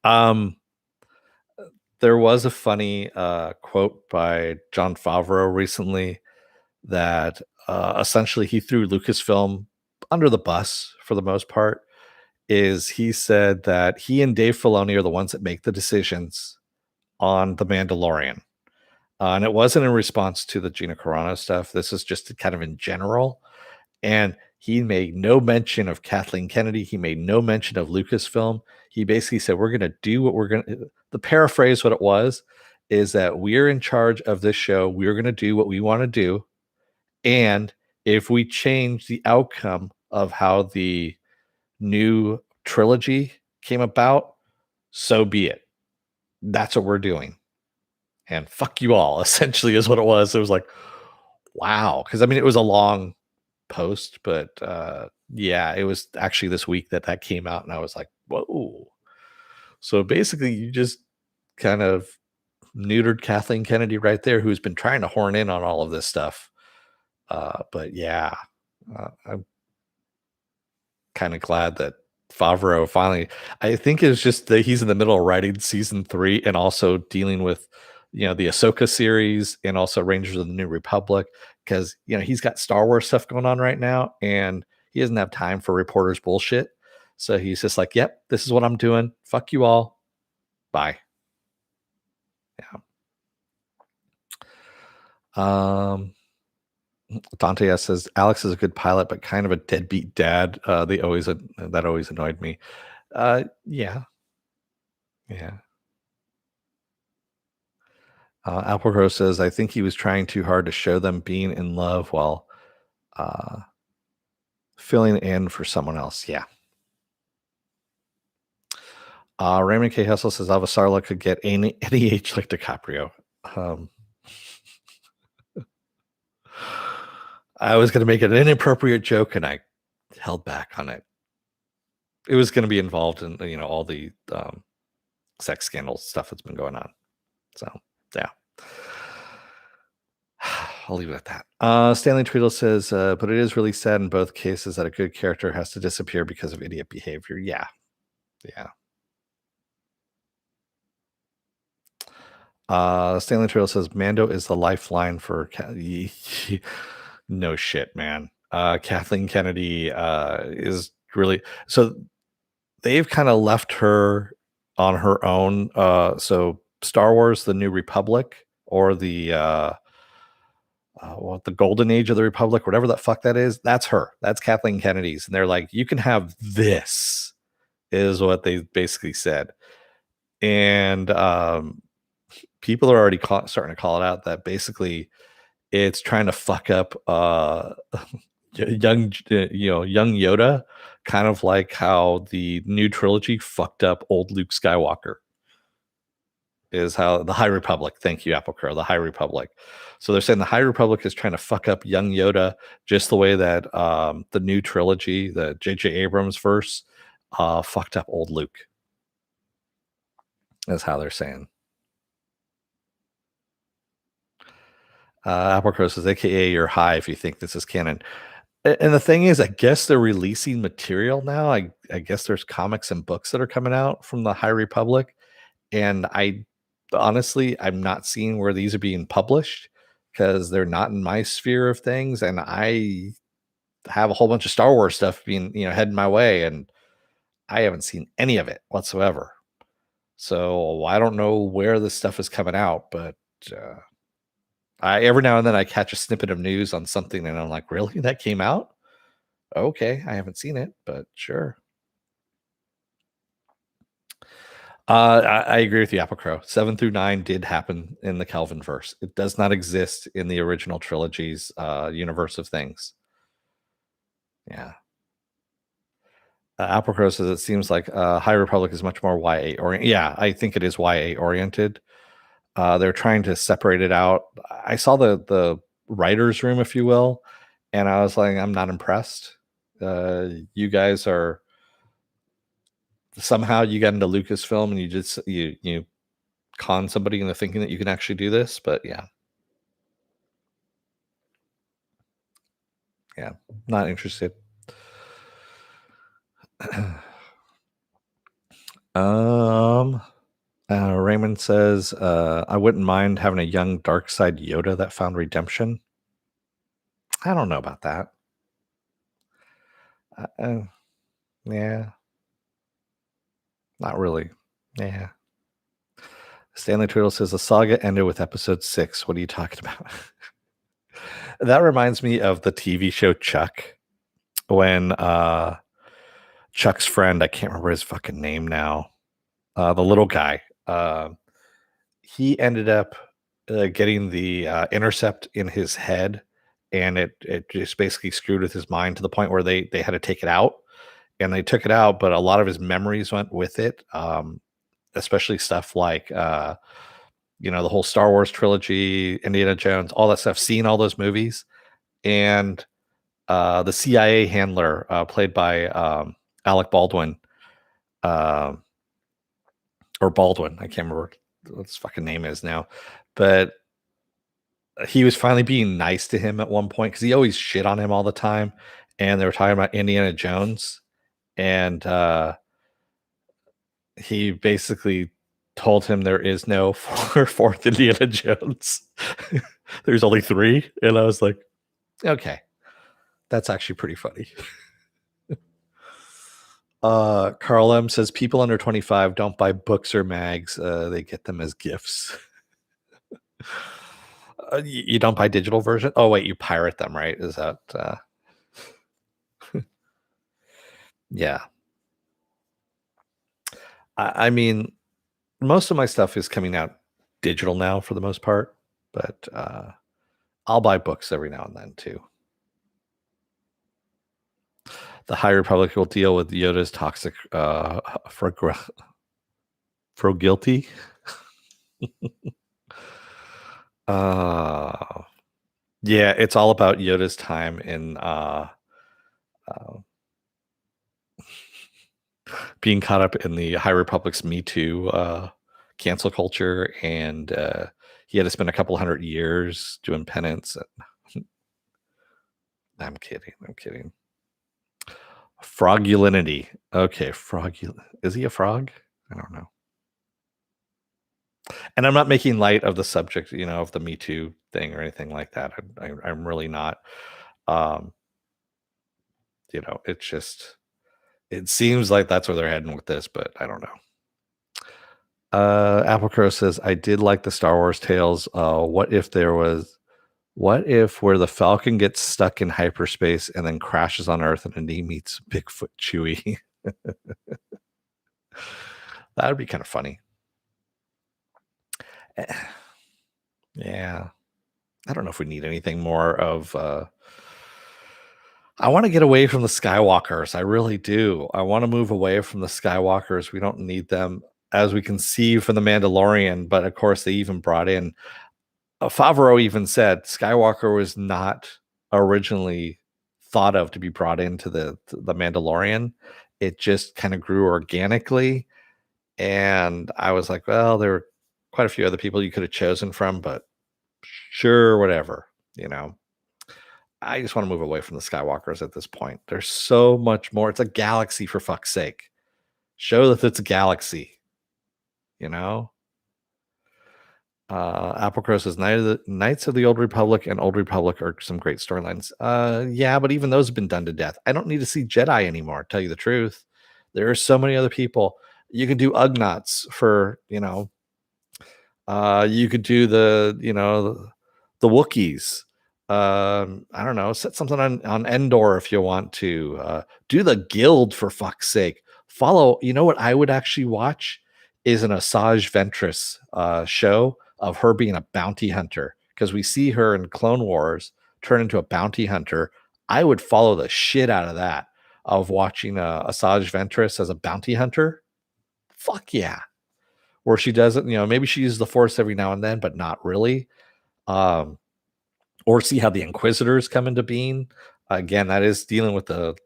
Um, there was a funny quote by Jon Favreau recently that essentially he threw Lucasfilm under the bus for the most part. Is he said that he and Dave Filoni are the ones that make the decisions on The Mandalorian. And it wasn't in response to the Gina Carano stuff. This is just kind of in general. And he made no mention of Kathleen Kennedy. He made no mention of Lucasfilm. He basically said, we're going to do what we're going to, the paraphrase, what it was, is that we're in charge of this show. We're going to do what we want to do. And if we change the outcome of how the new trilogy came about, so be it. That's what we're doing. And fuck you all, essentially, is what it was. It was like, wow. Because I mean, it was a long post, but yeah, it was actually this week that came out, and I was like, whoa. So basically, you just kind of neutered Kathleen Kennedy right there, who's been trying to horn in on all of this stuff. But yeah, I'm kind of glad that Favreau finally, I think it's just that he's in the middle of writing season 3 and also dealing with, the Ahsoka series and also Rangers of the New Republic, because, he's got Star Wars stuff going on right now and he doesn't have time for reporters bullshit. So he's just like, yep, this is what I'm doing. Fuck you all. Bye. Yeah. Dante S says Alex is a good pilot, but kind of a deadbeat dad. That always annoyed me. Yeah. Yeah. Applecrow says, I think he was trying too hard to show them being in love while uh, filling in for someone else. Yeah. Raymond K. Hessel says Avasarla could get any age like DiCaprio. I was going to make it an inappropriate joke, and I held back on it. It was going to be involved in all the sex scandal stuff that's been going on. So yeah. I'll leave it at that. Stanley Tweedle says, but it is really sad in both cases that a good character has to disappear because of idiot behavior. Yeah. Yeah. Stanley Tweedle says, Mando is the lifeline for no shit, man. Kathleen Kennedy is really, so they've kind of left her on her own. So Star Wars, The New Republic, or the the Golden Age of the Republic, whatever the fuck that is, that's her. That's Kathleen Kennedy's. And they're like, you can have this, is what they basically said. And people are already starting to call it out that basically it's trying to fuck up young Yoda, kind of like how the new trilogy fucked up old Luke Skywalker. Is how the High Republic. Thank you, Applecrow. The High Republic. So they're saying the High Republic is trying to fuck up young Yoda, just the way that the new trilogy, the J.J. Abrams verse, fucked up old Luke. That's how they're saying. Applecrow says, AKA you're high if you think this is canon. And the thing is, I guess they're releasing material now. I guess there's comics and books that are coming out from the High Republic, and I honestly, I'm not seeing where these are being published because they're not in my sphere of things, and I have a whole bunch of Star Wars stuff being, heading my way, and I haven't seen any of it whatsoever. So I don't know where this stuff is coming out, but uh, I every now and then I catch a snippet of news on something, and I'm like, really, that came out? Okay, I haven't seen it, but sure. I agree with you, Apple Crow. 7 through 9 did happen in the Kelvin verse. It does not exist in the original trilogy's universe of things. Yeah. Apple Crow says it seems like High Republic is much more YA oriented. Yeah, I think it is YA oriented. They're trying to separate it out. I saw the writer's room, if you will, and I was like, I'm not impressed. You guys are somehow you got into Lucasfilm and you con somebody into thinking that you can actually do this, but yeah, not interested. um, Raymond says, I wouldn't mind having a young dark side Yoda that found redemption. I don't know about that. Uh, yeah, not really. Yeah. Stanley Turtle says the saga ended with episode 6. What are you talking about? That reminds me of the TV show Chuck, when Chuck's friend, I can't remember his fucking name now, the little guy, he ended up getting the intercept in his head, and it just basically screwed with his mind to the point where they had to take it out, and they took it out, but a lot of his memories went with it, especially stuff like the whole Star Wars trilogy, Indiana Jones, all that stuff, seeing all those movies, and the CIA handler played by Alec Baldwin, uh, or Baldwin, I can't remember what his fucking name is now, but he was finally being nice to him at one point because he always shit on him all the time. And they were talking about Indiana Jones, and he basically told him there is no fourth Indiana Jones. There's only three, and I was like, okay, that's actually pretty funny. Carl M says people under 25 don't buy books or mags; they get them as gifts. You don't buy digital version? Oh wait, you pirate them, right? Is that? Yeah. I mean, most of my stuff is coming out digital now for the most part, but I'll buy books every now and then too. The High Republic will deal with Yoda's toxic fragility. uh, yeah, it's all about Yoda's time in uh, being caught up in the High Republic's Me Too cancel culture, and he had to spend a couple hundred years doing penance. I'm kidding. I'm kidding. Fraudulentity. Okay, fraudulent. Is he a frog? I don't know. And I'm not making light of the subject, of the Me Too thing or anything like that. I'm really not. Um, it's just it seems like that's where they're heading with this, but I don't know. Apple Crow says, I did like the Star Wars tales. What if where the Falcon gets stuck in hyperspace and then crashes on Earth and he meets Bigfoot Chewie? That would be kind of funny. Yeah. I don't know if we need anything more of I want to get away from the Skywalkers. I really do. I want to move away from the Skywalkers. We don't need them, as we can see from the Mandalorian, but of course they even brought in Favreau even said Skywalker was not originally thought of to be brought into the Mandalorian. It just kind of grew organically, and I was like, well, there were quite a few other people you could have chosen from, but sure, whatever, you know. I just want to move away from the Skywalkers at this point. There's so much more. It's a galaxy, for fuck's sake. Show that it's a galaxy, you know? Apple Crow says Knights of the Old Republic and Old Republic are some great storylines. Yeah, but even those have been done to death. I don't need to see Jedi anymore, tell you the truth. There are so many other people. You can do Ugnaughts for, you could do the Wookiees. I don't know, set something on Endor if you want to. Do the Guild for fuck's sake. Follow. You know what I would actually watch is an Asajj Ventress show of her being a bounty hunter, because we see her in Clone Wars turn into a bounty hunter. I would follow the shit out of that, of watching Asajj Ventress as a bounty hunter. Fuck yeah. Where she doesn't, maybe she uses the Force every now and then, but not really. Um, or see how the Inquisitors come into being. Again, that is dealing with the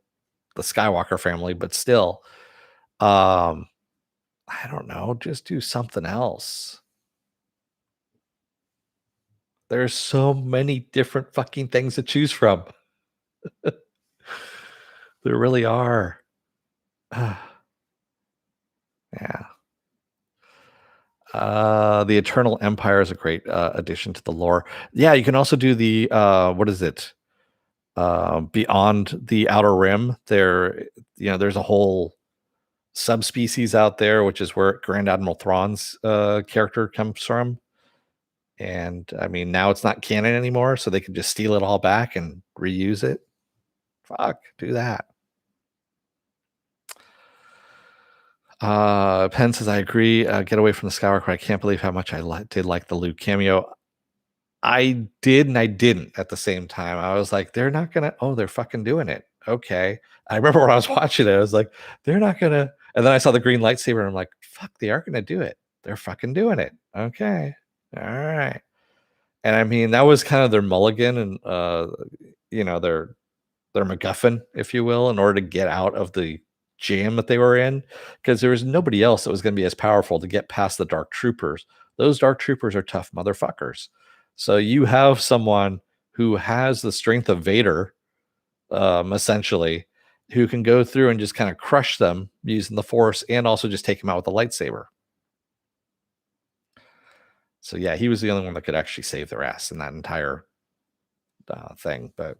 Skywalker family, but still, I don't know, just do something else. There's so many different fucking things to choose from. There really are. Yeah. The Eternal Empire is a great addition to the lore. Yeah, you can also do the what is it? Beyond the Outer Rim. There's a whole subspecies out there, which is where Grand Admiral Thrawn's character comes from. And I mean, now it's not canon anymore, so they can just steal it all back and reuse it. Fuck, do that. Penn says, I agree. Get away from the Skywalker. I can't believe how much I did like the Luke cameo. I did and I didn't at the same time. I was like, they're not gonna. Oh, they're fucking doing it. Okay. I remember when I was watching it, I was like, they're not gonna. And then I saw the green lightsaber, and I'm like, fuck, they are gonna do it. They're fucking doing it. Okay. All right. And I mean, that was kind of their mulligan, and their MacGuffin, if you will, in order to get out of the jam that they were in, because there was nobody else that was going to be as powerful to get past the Dark Troopers. Those Dark Troopers are tough motherfuckers. So you have someone who has the strength of Vader, essentially, who can go through and just kind of crush them using the Force, and also just take him out with a lightsaber. So yeah, he was the only one that could actually save their ass in that entire thing. But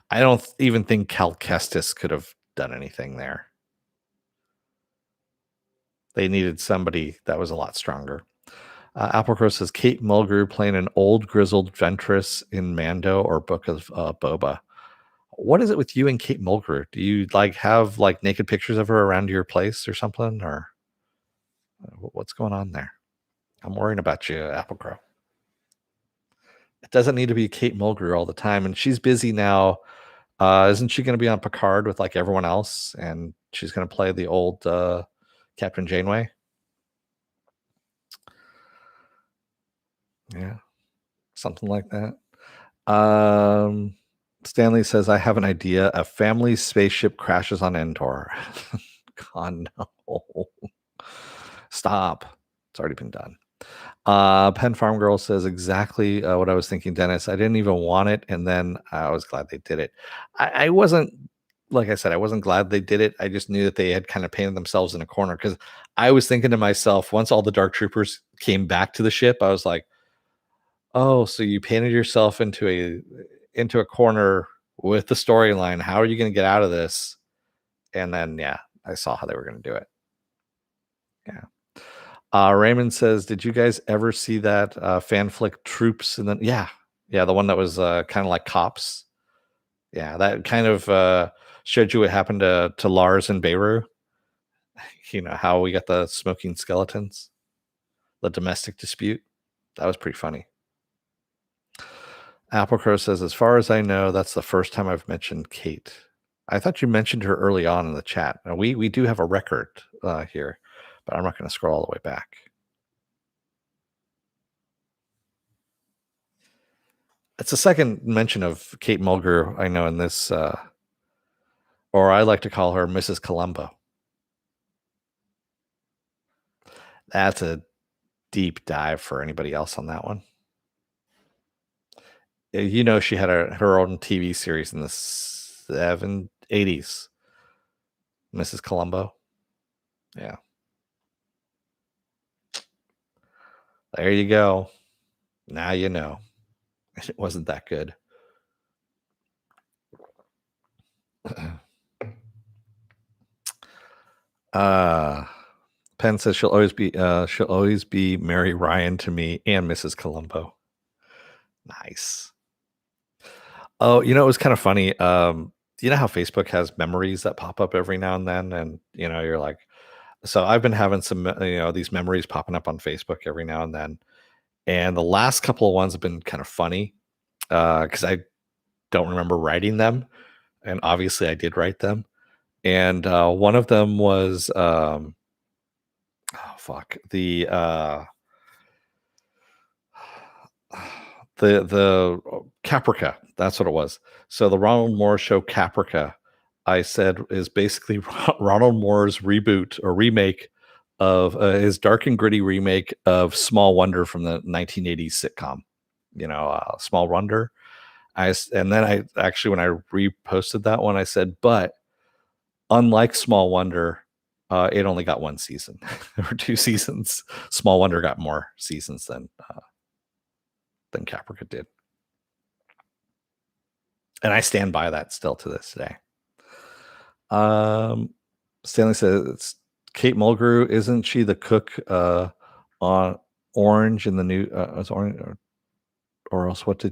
I don't even think Cal Kestis could have done anything there. They needed somebody that was a lot stronger. Applecrow says Kate Mulgrew playing an old grizzled Ventress in Mando or Book of Boba. What is it with you and Kate Mulgrew? Do you have naked pictures of her around your place or something, or what's going on there? I'm worrying about you, Applecrow. It doesn't need to be Kate Mulgrew all the time, and she's busy now. Isn't she going to be on Picard with everyone else, and she's going to play the old Captain Janeway? Yeah, something like that. Stanley says, I have an idea. A family spaceship crashes on Endor. God, no. Stop. It's already been done. Penn Farm Girl says exactly what I was thinking, Dennis. I didn't even want it, and then I was glad they did it. I wasn't, like I said, I wasn't glad they did it. I just knew that they had kind of painted themselves in a corner, because I was thinking to myself, once all the Dark Troopers came back to the ship, I was like, oh, so you painted yourself into a corner with the storyline. How are you going to get out of this? And then, yeah, I saw how they were going to do it. Yeah. Raymond says, did you guys ever see that fan flick Troops? And then, yeah, the one that was kind of like Cops. Yeah, that kind of showed you what happened to Lars and Beirut. How we got the smoking skeletons, the domestic dispute. That was pretty funny. Applecrow says, as far as I know, that's the first time I've mentioned Kate. I thought you mentioned her early on in the chat. Now, we do have a record here, but I'm not going to scroll all the way back. It's the second mention of Kate Mulgrew I know in this, or I like to call her Mrs. Columbo. That's a deep dive for anybody else on that one. She had her own TV series in the 80s, Mrs. Columbo. Yeah, there you go. Now you know. It wasn't that good. Uh Penn says she'll always be Mary Ryan to me and Mrs. Columbo. Nice. Oh, it was kind of funny. You know how Facebook has memories that pop up every now and then, and you're like, so I've been having some, these memories popping up on Facebook every now and then, and the last couple of ones have been kind of funny because I don't remember writing them, and obviously I did write them, and one of them was, oh fuck, the Caprica, that's what it was. So the Ronald Moore show Caprica, I said, is basically Ronald Moore's reboot or remake of his dark and gritty remake of Small Wonder from the 1980s sitcom. Small Wonder. And then I actually, when I reposted that one, I said, but unlike Small Wonder, it only got one season or two seasons. Small Wonder got more seasons than Caprica did. And I stand by that still to this day. Stanley says it's Kate Mulgrew. Isn't she the cook on Orange in the new was Orange or else what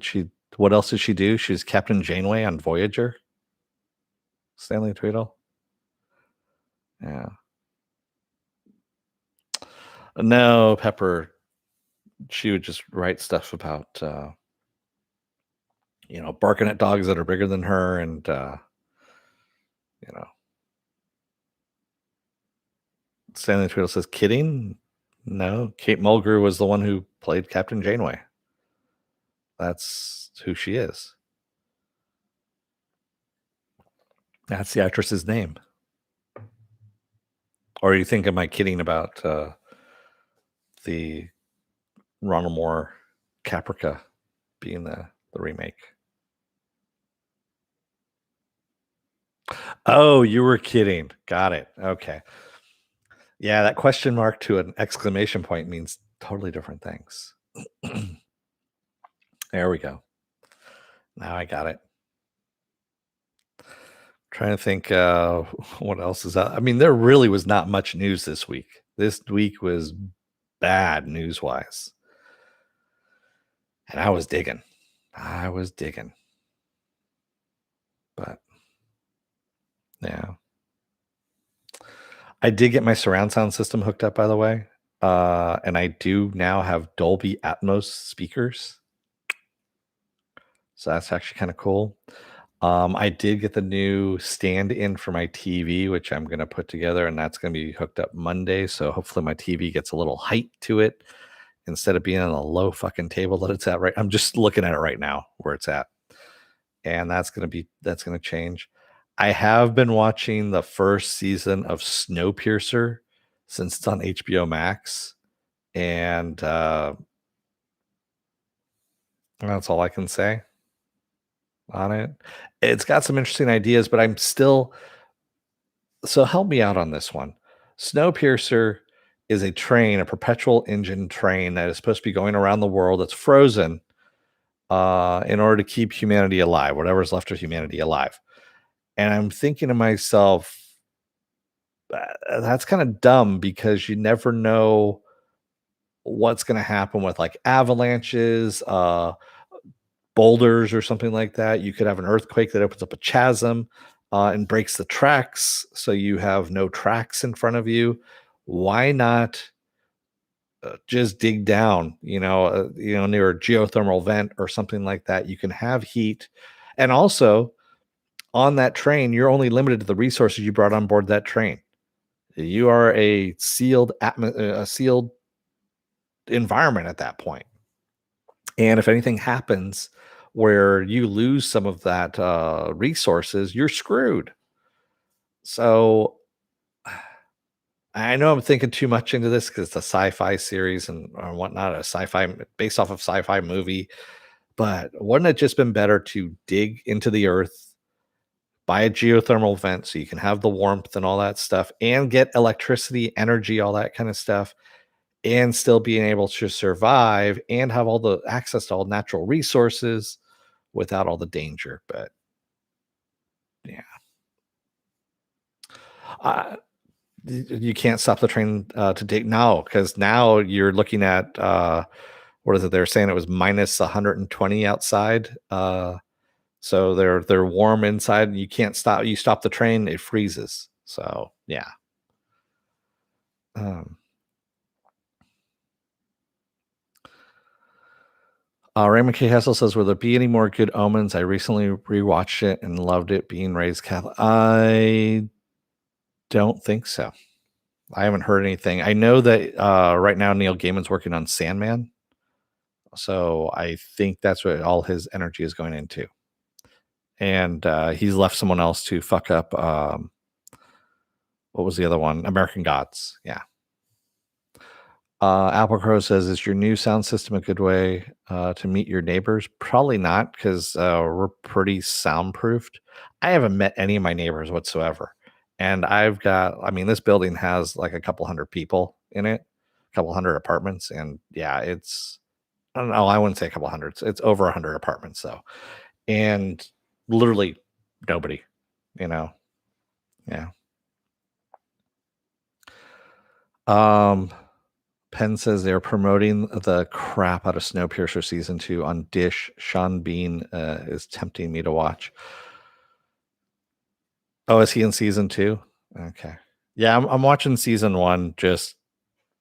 else did she do? She's Captain Janeway on Voyager. Stanley Tweedle. Yeah. No, Pepper. She would just write stuff about barking at dogs that are bigger than her, and you know Stanley Tweedle says, kidding? No, Kate Mulgrew was the one who played Captain Janeway. That's who she is. That's the actress's name. Or you think, am I kidding about the Ronald Moore Caprica being the remake? Oh, you were kidding. Got it. Okay. Yeah, that question mark to an exclamation point means totally different things. There we go. Now I got it. Trying to think what else is out. I mean, there really was not much news this week. This week was bad news wise. And I was digging. But yeah. I did get my surround sound system hooked up, by the way. And I do now have Dolby Atmos speakers. So that's actually kind of cool. I did get the new stand in for my TV, which I'm going to put together, and that's going to be hooked up Monday. So hopefully my TV gets a little height to it instead of being on a low fucking table that it's at. Right. I'm just looking at it right now where it's at. And that's going to change. I have been watching the first season of Snowpiercer since it's on HBO Max. And that's all I can say on it. It's got some interesting ideas, but I'm still, so help me out on this one. Snowpiercer is a train, a perpetual engine train that is supposed to be going around the world. It's frozen in order to keep humanity alive, whatever's left of humanity alive. And I'm thinking to myself, that's kind of dumb because you never know what's going to happen with like avalanches, boulders, or something like that. You could have an earthquake that opens up a chasm and breaks the tracks, so you have no tracks in front of you. Why not just dig down? Near a geothermal vent or something like that. You can have heat, and also on that train, you're only limited to the resources you brought on board that train. You are a sealed environment at that point. And if anything happens where you lose some of that resources, you're screwed. So I know I'm thinking too much into this because it's a sci-fi series and or whatnot, a sci-fi based off of sci-fi movie. But wouldn't it just been better to dig into the earth, buy a geothermal vent so you can have the warmth and all that stuff and get electricity, energy, all that kind of stuff, and still being able to survive and have all the access to all natural resources without all the danger. But yeah, uh, you can't stop the train to dig now because now you're looking at what is it? They're saying it was minus 120 outside. So they're warm inside. You can't stop. You stop the train, it freezes. So yeah. Um, Raymond K. Hessel says, "Will there be any more Good Omens? I recently rewatched it and loved it. Being raised Catholic, I don't think so. I haven't heard anything. I know that right now Neil Gaiman's working on Sandman, so I think that's what all his energy is going into. And he's left someone else to fuck up. What was the other one? American Gods. Yeah. Apple Crow says, "Is your new sound system a good way to meet your neighbors?" Probably not, because we're pretty soundproofed. I haven't met any of my neighbors whatsoever. And I mean, this building has like a couple hundred people in it, a couple hundred apartments. And yeah, I don't know, I wouldn't say a couple hundreds. It's over 100 apartments, though. And literally nobody, you know? Yeah. Um, Penn says they're promoting the crap out of Snowpiercer season 2 on Dish. Sean Bean is tempting me to watch. Oh, is he in season 2? Okay. Yeah, I'm watching season 1 just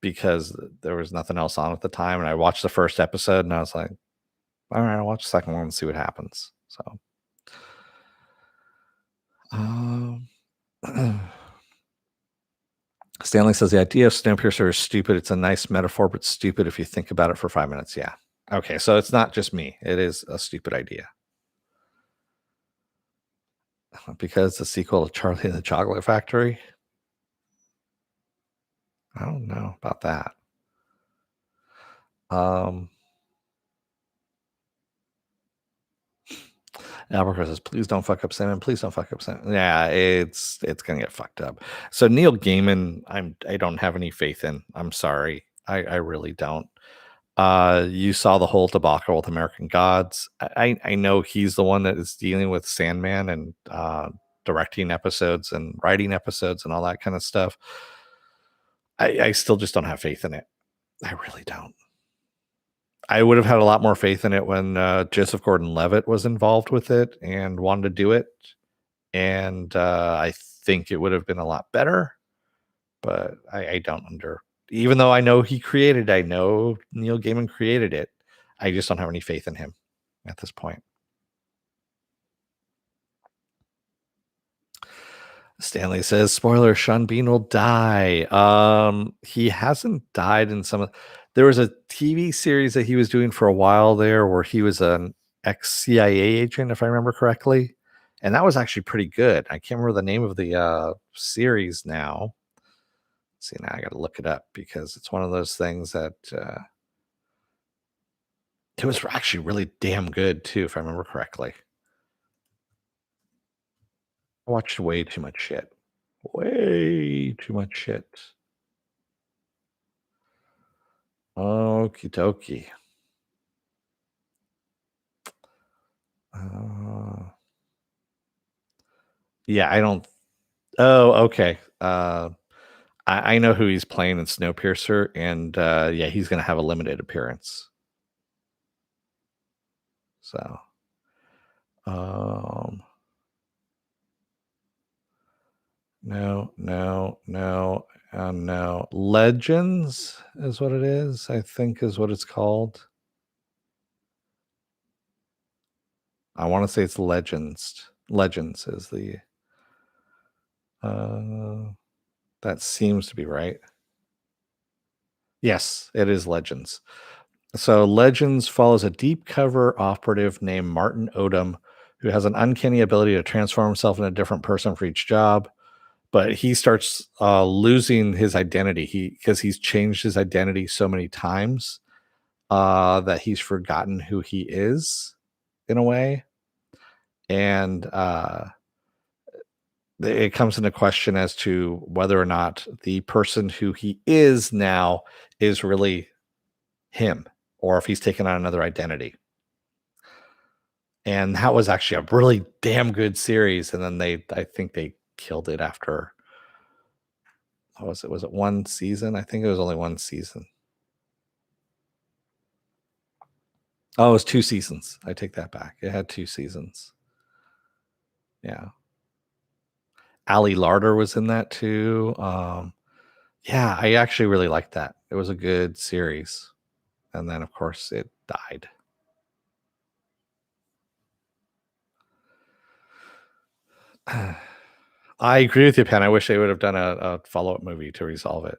because there was nothing else on at the time, and I watched the first episode and I was like, all right, I'll watch the second one and see what happens. So um Stanley says the idea of Snowpiercer is stupid. It's a nice metaphor, but stupid if you think about it for 5 minutes. Yeah. Okay, so it's not just me. It is a stupid idea. Because the sequel to Charlie and the Chocolate Factory? I don't know about that. Albuquerque says, "Please don't fuck up Sandman. Please don't fuck up Sandman." Yeah, it's gonna get fucked up. So Neil Gaiman, I don't have any faith in. I'm sorry. I really don't. You saw the whole debacle with American Gods. I know he's the one that is dealing with Sandman and directing episodes and writing episodes and all that kind of stuff. I still just don't have faith in it. I really don't. I would have had a lot more faith in it when Joseph Gordon-Levitt was involved with it and wanted to do it, and I think it would have been a lot better. But I don't even though I know he created, I know Neil Gaiman created it. I just don't have any faith in him at this point. Stanley says, spoiler, Sean Bean will die. He hasn't died in some of there was a TV series that he was doing for a while there where he was an ex-CIA agent, if I remember correctly. And that was actually pretty good. I can't remember the name of the series now. Let's see, now I gotta look it up because it's one of those things that it was actually really damn good too, if I remember correctly. I watched way too much shit. Way too much shit. Okie dokie. Yeah, I don't. Oh, okay. I know who he's playing in Snowpiercer, and yeah, he's going to have a limited appearance. So, no, no, no, no. Legends is what it is. I think is what it's called. I want to say it's Legends. Legends is the. That seems to be right. Yes, it is Legends. So Legends follows a deep cover operative named Martin Odom, who has an uncanny ability to transform himself into a different person for each job. But he starts losing his identity. Because he's changed his identity so many times that he's forgotten who he is in a way. And it comes into question as to whether or not the person who he is now is really him, or if he's taken on another identity. And that was actually a really damn good series. And then I think they killed it after, what was it? Was it one season? I think it was only one season. Oh, it was 2 seasons. I take that back. It had 2 seasons. Yeah. Ali Larder was in that too. Yeah, I actually really liked that. It was a good series. And then, of course, it died. I agree with you, Penn. I wish they would have done a follow-up movie to resolve it.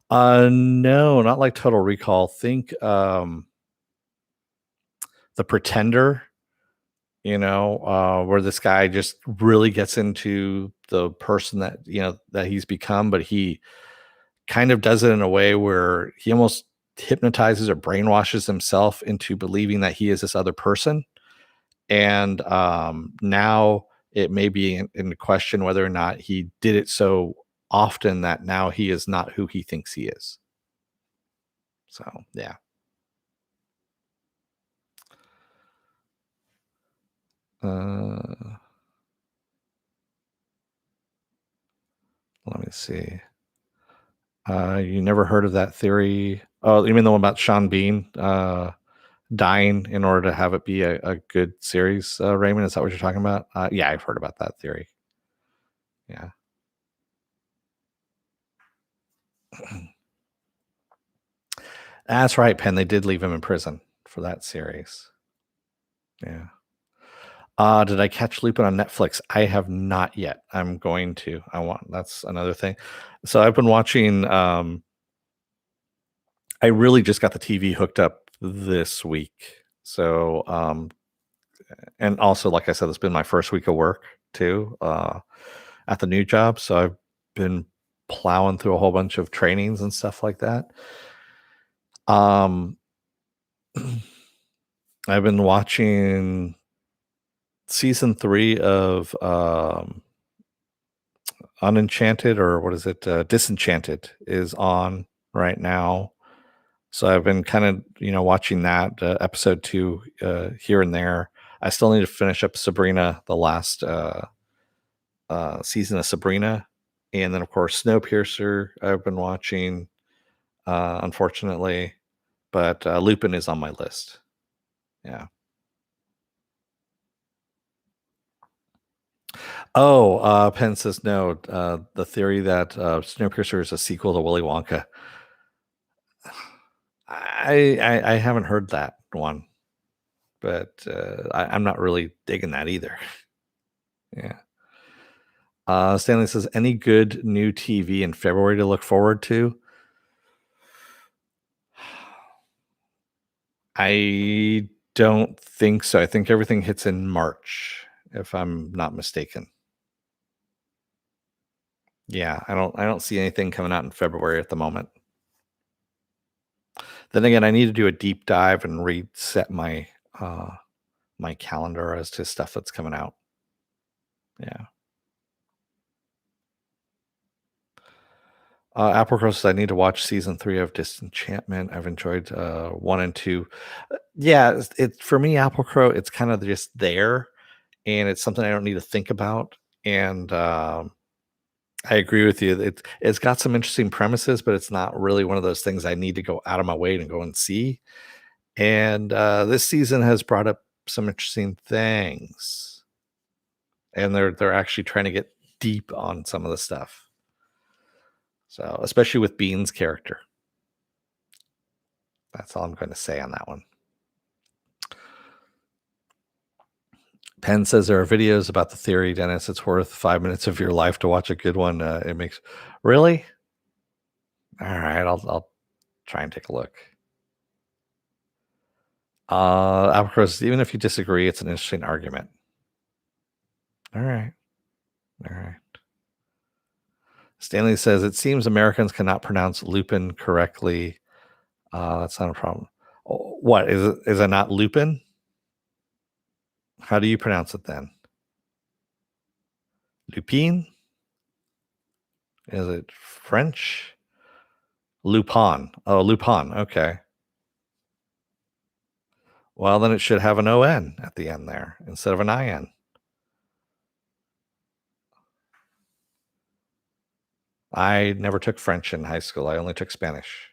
No, not like Total Recall. Think The Pretender, where this guy just really gets into the person that, that he's become, but he kind of does it in a way where he almost hypnotizes or brainwashes himself into believing that he is this other person. And now it may be in question whether or not he did it so often that now he is not who he thinks he is. So, yeah. Uh, Let me see. You never heard of that theory? Oh, you mean the one about Sean Bean dying in order to have it be a good series, Raymond? Is that what you're talking about? Yeah, I've heard about that theory. Yeah. That's right, Penn. They did leave him in prison for that series. Yeah. Did I catch Lupin on Netflix? I have not yet. I'm going to. That's another thing. So I've been watching. I really just got the TV hooked up this week. So, and also, like I said, it's been my first week of work too, at the new job. So I've been plowing through a whole bunch of trainings and stuff like that. Um, I've been watching season 3 of Unenchanted, or what is it? Disenchanted is on right now. So I've been kind of, watching that episode 2 here and there. I still need to finish up Sabrina, the last season of Sabrina. And then, of course, Snowpiercer I've been watching, unfortunately. But Lupin is on my list. Yeah. Oh, Penn says no. The theory that Snowpiercer is a sequel to Willy Wonka. I haven't heard that one, but I'm not really digging that either. Yeah. Stanley says, any good new TV in February to look forward to? I don't think so. I think everything hits in March, if I'm not mistaken. Yeah, I don't see anything coming out in February at the moment. Then again, I need to do a deep dive and reset my my calendar as to stuff that's coming out. Yeah. Apple Cross, I need to watch season 3 of Disenchantment. I've enjoyed 1 and 2. Yeah, it's for me, Apple Crow, it's kind of just there, and it's something I don't need to think about. And I agree with you. It's got some interesting premises, but it's not really one of those things I need to go out of my way to go and see. And this season has brought up some interesting things, and they're actually trying to get deep on some of the stuff. So, especially with Bean's character. That's all I'm going to say on that one. Penn says there are videos about the theory, Dennis. It's worth 5 minutes of your life to watch a good one. It makes really. All right, I'll try and take a look. Of course, even if you disagree, it's an interesting argument. All right. All right. Stanley says it seems Americans cannot pronounce Lupin correctly. That's not a problem. What is it? Is it not Lupin? How do you pronounce it then? Lupin? Is it French? Lupin. Oh, Lupin. Okay. Well, then it should have an ON at the end there instead of an IN. I never took French in high school. I only took Spanish.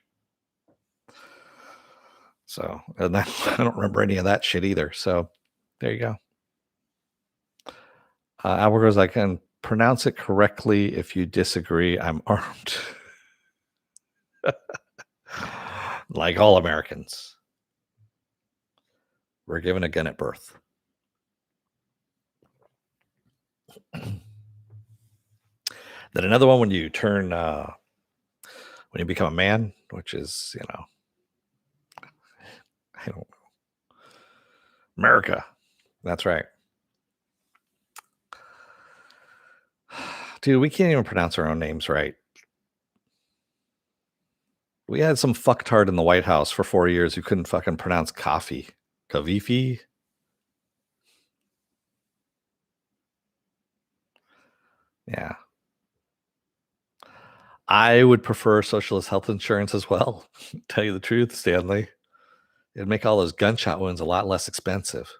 So, and I don't remember any of that shit either. So, there you go. Albert goes, I can pronounce it correctly. If you disagree, I'm armed. Like all Americans, we're given a gun at birth. Then another one when you turn, when you become a man, which is, I don't know, America. That's right. Dude, we can't even pronounce our own names right. We had some fucktard in the White House for 4 years who couldn't fucking pronounce coffee. Kavifi? Yeah. I would prefer socialist health insurance as well. Tell you the truth, Stanley. It'd make all those gunshot wounds a lot less expensive.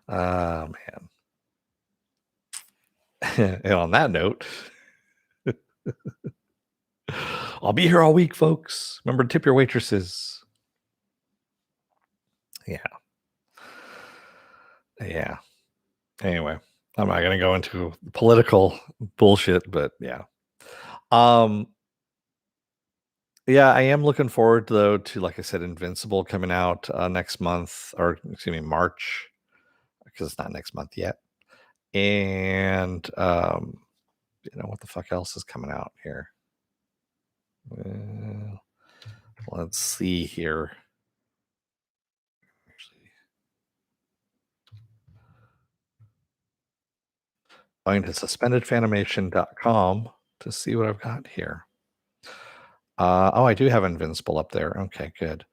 Man. And on that note, I'll be here all week, folks. Remember to tip your waitresses. Yeah. Yeah. Anyway, I'm not going to go into political bullshit, but yeah. Yeah, I am looking forward though to, like I said, Invincible coming out next month, or excuse me, March, because it's not next month yet. And what the fuck else is coming out here? Let's see here. Going to suspendedfanimation.com to see what I've got here. I do have Invincible up there. Okay, good.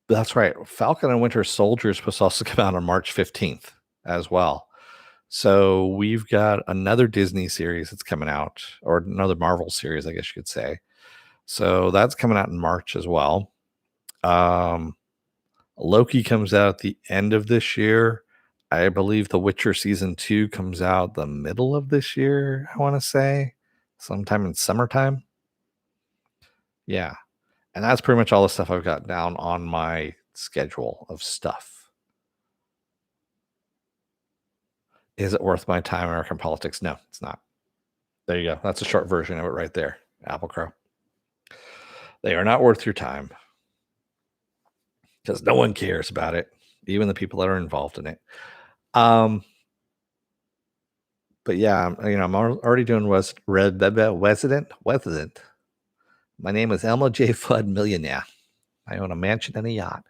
That's right. Falcon and Winter Soldier is supposed to also come out on March 15th as well. So we've got another Disney series that's coming out, or another Marvel series, I guess you could say. So that's coming out in March as well. Loki comes out at the end of this year. I believe The Witcher season 2 comes out the middle of this year, I want to say, sometime in summertime. Yeah. And that's pretty much all the stuff I've got down on my schedule of stuff. Is it worth my time, American politics? No, it's not. There you go. That's a short version of it right there. Apple Crow. They are not worth your time because no one cares about it, even the people that are involved in it. But yeah, I'm already doing resident. My name is Elmo J. Fudd, millionaire. I own a mansion and a yacht.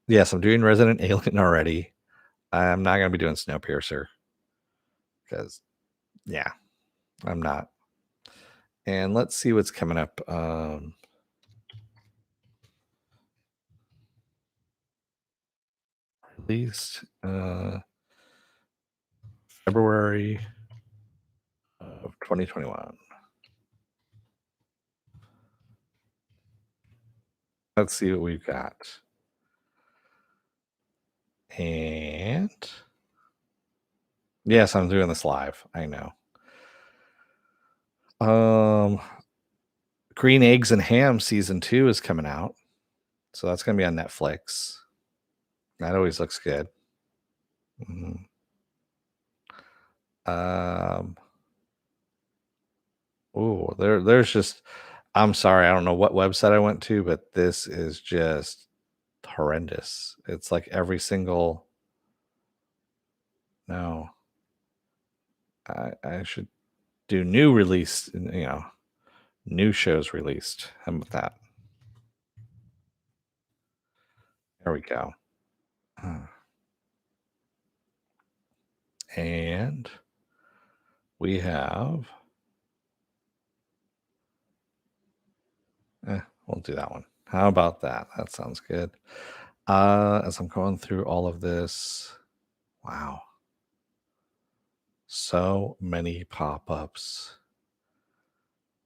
Yes, I'm doing Resident Alien already. I'm not going to be doing Snowpiercer because, yeah, I'm not. And let's see what's coming up. Released February of 2021. Let's see what we've got. And yes, I'm doing this live. I know. Green Eggs and Ham season 2 is coming out. So that's going to be on Netflix. That always looks good. Mm-hmm. There's just, I'm sorry, I don't know what website I went to, but this is just horrendous. It's like every single, no, I should do new release, new shows released. How about that? There we go. And we have. We'll do that one. How about that? That sounds good. As I'm going through all of this, wow, so many pop-ups.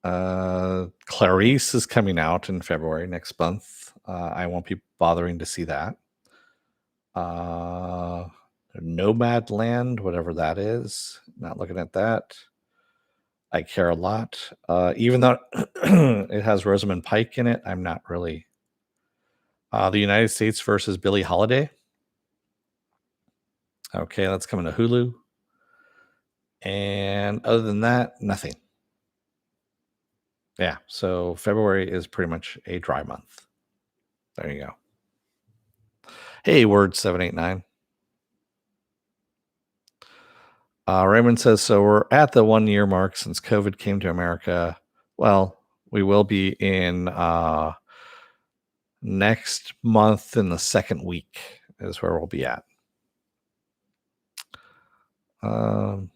Clarice is coming out in February next month. I won't be bothering to see that. Nomad Land, whatever that is. Not looking at that. I care a lot. Even though it has Rosamund Pike in it, I'm not really. The United States versus Billie Holiday. Okay, that's coming to Hulu. And other than that, nothing. Yeah, so February is pretty much a dry month. There you go. Hey, word 789. Raymond says, so we're at the 1 year mark since COVID came to America. Well, we will be in next month in the second week is where we'll be at. Oh,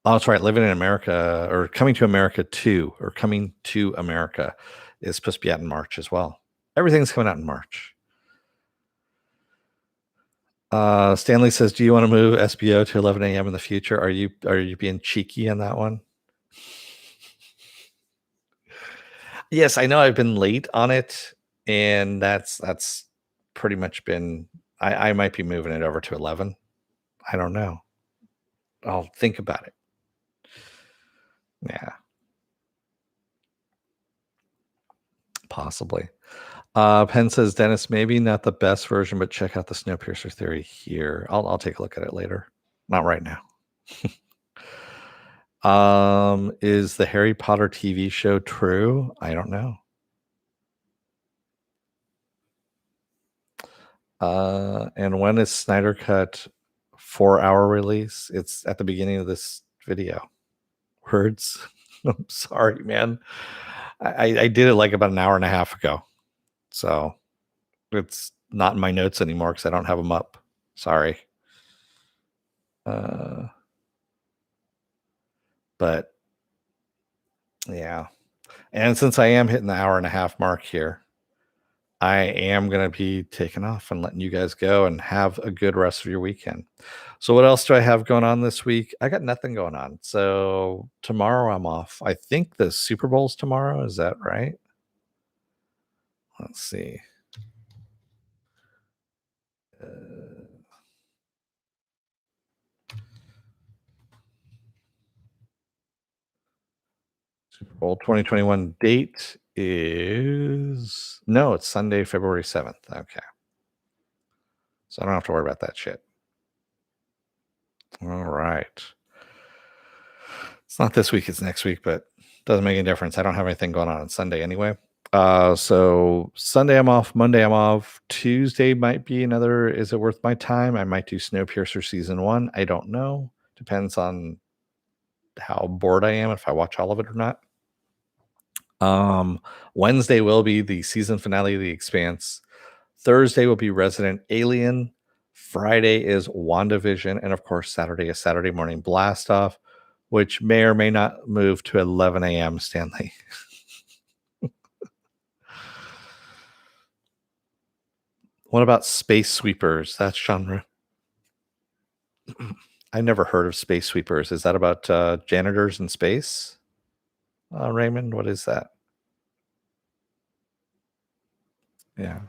that's right. Living in America or coming to America is supposed to be out in March as well. Everything's coming out in March. Stanley says, do you want to move SBO to 11 a.m. in the future? Are you being cheeky on that one? Yes, I know I've been late on it, and that's pretty much been. I might be moving it over to 11. I don't know. I'll think about it. Yeah, possibly. Penn says, Dennis, maybe not the best version, but check out the Snowpiercer theory here. I'll take a look at it later. Not right now. Is the Harry Potter TV show true? I don't know. And when is Snyder Cut 4-hour release? It's at the beginning of this video. Words. I'm sorry, man. I did it like about an hour and a half ago. So it's not in my notes anymore because I don't have them up. Sorry. But yeah. And since I am hitting the hour and a half mark here, I am going to be taking off and letting you guys go and have a good rest of your weekend. So what else do I have going on this week? I got nothing going on. So tomorrow I'm off. I think the Super Bowl's tomorrow. Is that right? Let's see. Super Bowl 2021 date is it's Sunday, February 7th. Okay. So I don't have to worry about that shit. All right. It's not this week, it's next week, but doesn't make any difference. I don't have anything going on Sunday anyway. So Sunday I'm off, Monday I'm off, Tuesday might be another Is It Worth My Time? I might do Snowpiercer season 1. I don't know. Depends on how bored I am, if I watch all of it or not. Wednesday will be the season finale of The Expanse. Thursday will be Resident Alien. Friday is WandaVision. And of course, Saturday is Saturday Morning Blast Off, which may or may not move to 11 a.m. Stanley. What about Space Sweepers? That's genre. I never heard of Space Sweepers. Is that about janitors in space? Raymond, what is that? Yeah.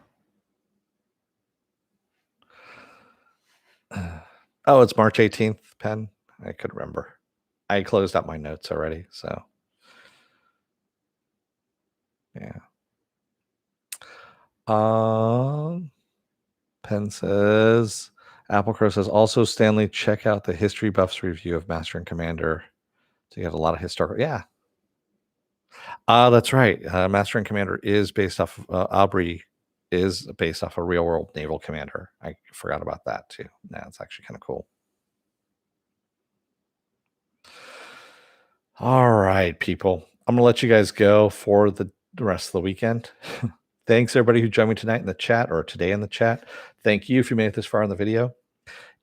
Oh, it's March 18th, Penn. I could remember. I closed out my notes already, so yeah. Penn says, Apple Crow says, also, Stanley, check out the History Buffs review of Master and Commander to get a lot of historical. Yeah. That's right. Master and Commander is based off of Aubrey is based off a real world naval commander. I forgot about that too. Yeah, it's actually kind of cool. All right, people. I'm gonna let you guys go for the rest of the weekend. Thanks everybody who joined me tonight in the chat or today in the chat. Thank you if you made it this far in the video.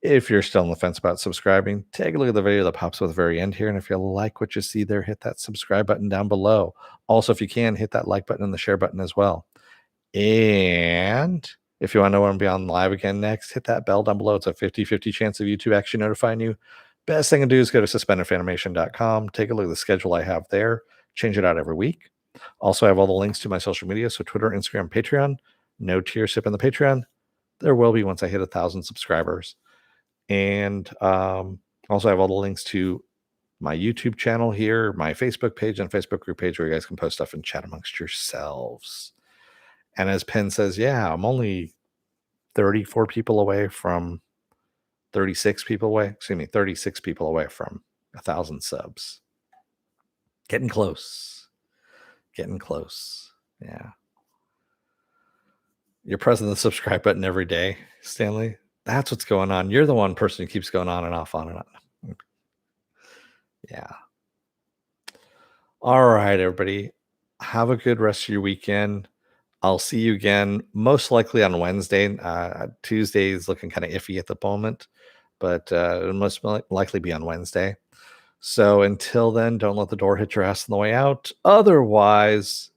If you're still on the fence about subscribing, take a look at the video that pops up at the very end here. And if you like what you see there, hit that subscribe button down below. Also, if you can, hit that like button and the share button as well. And if you want to know when I'm be on live again next, hit that bell down below. It's a 50-50 chance of YouTube actually notifying you. Best thing to do is go to suspendedfanimation.com. Take a look at the schedule I have there. Change it out every week. Also, I have all the links to my social media. So Twitter, Instagram, Patreon. No tier sip in the Patreon. There will be once I hit 1,000 subscribers. And also, I have all the links to my YouTube channel here, my Facebook page, and Facebook group page where you guys can post stuff and chat amongst yourselves. And as Penn says, yeah, I'm only 34 people away from 36 people away. 36 people away from 1,000 subs. Getting close. Getting close. Yeah. You're pressing the subscribe button every day, Stanley. That's what's going on. You're the one person who keeps going on and off, on and on. Yeah. All right, everybody. Have a good rest of your weekend. I'll see you again, most likely on Wednesday. Tuesday is looking kind of iffy at the moment, but it'll most likely be on Wednesday. So until then, don't let the door hit your ass on the way out. Otherwise,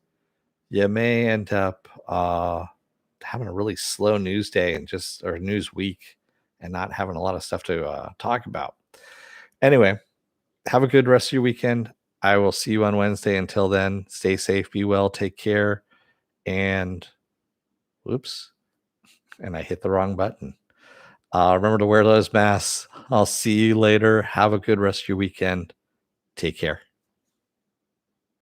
you may end up having a really slow news day or news week and not having a lot of stuff to talk about. Anyway, have a good rest of your weekend. I will see you on Wednesday. Until then, stay safe, be well, take care, and whoops, and I hit the wrong button. Remember to wear those masks. I'll see you later. Have a good rest of your weekend. Take care.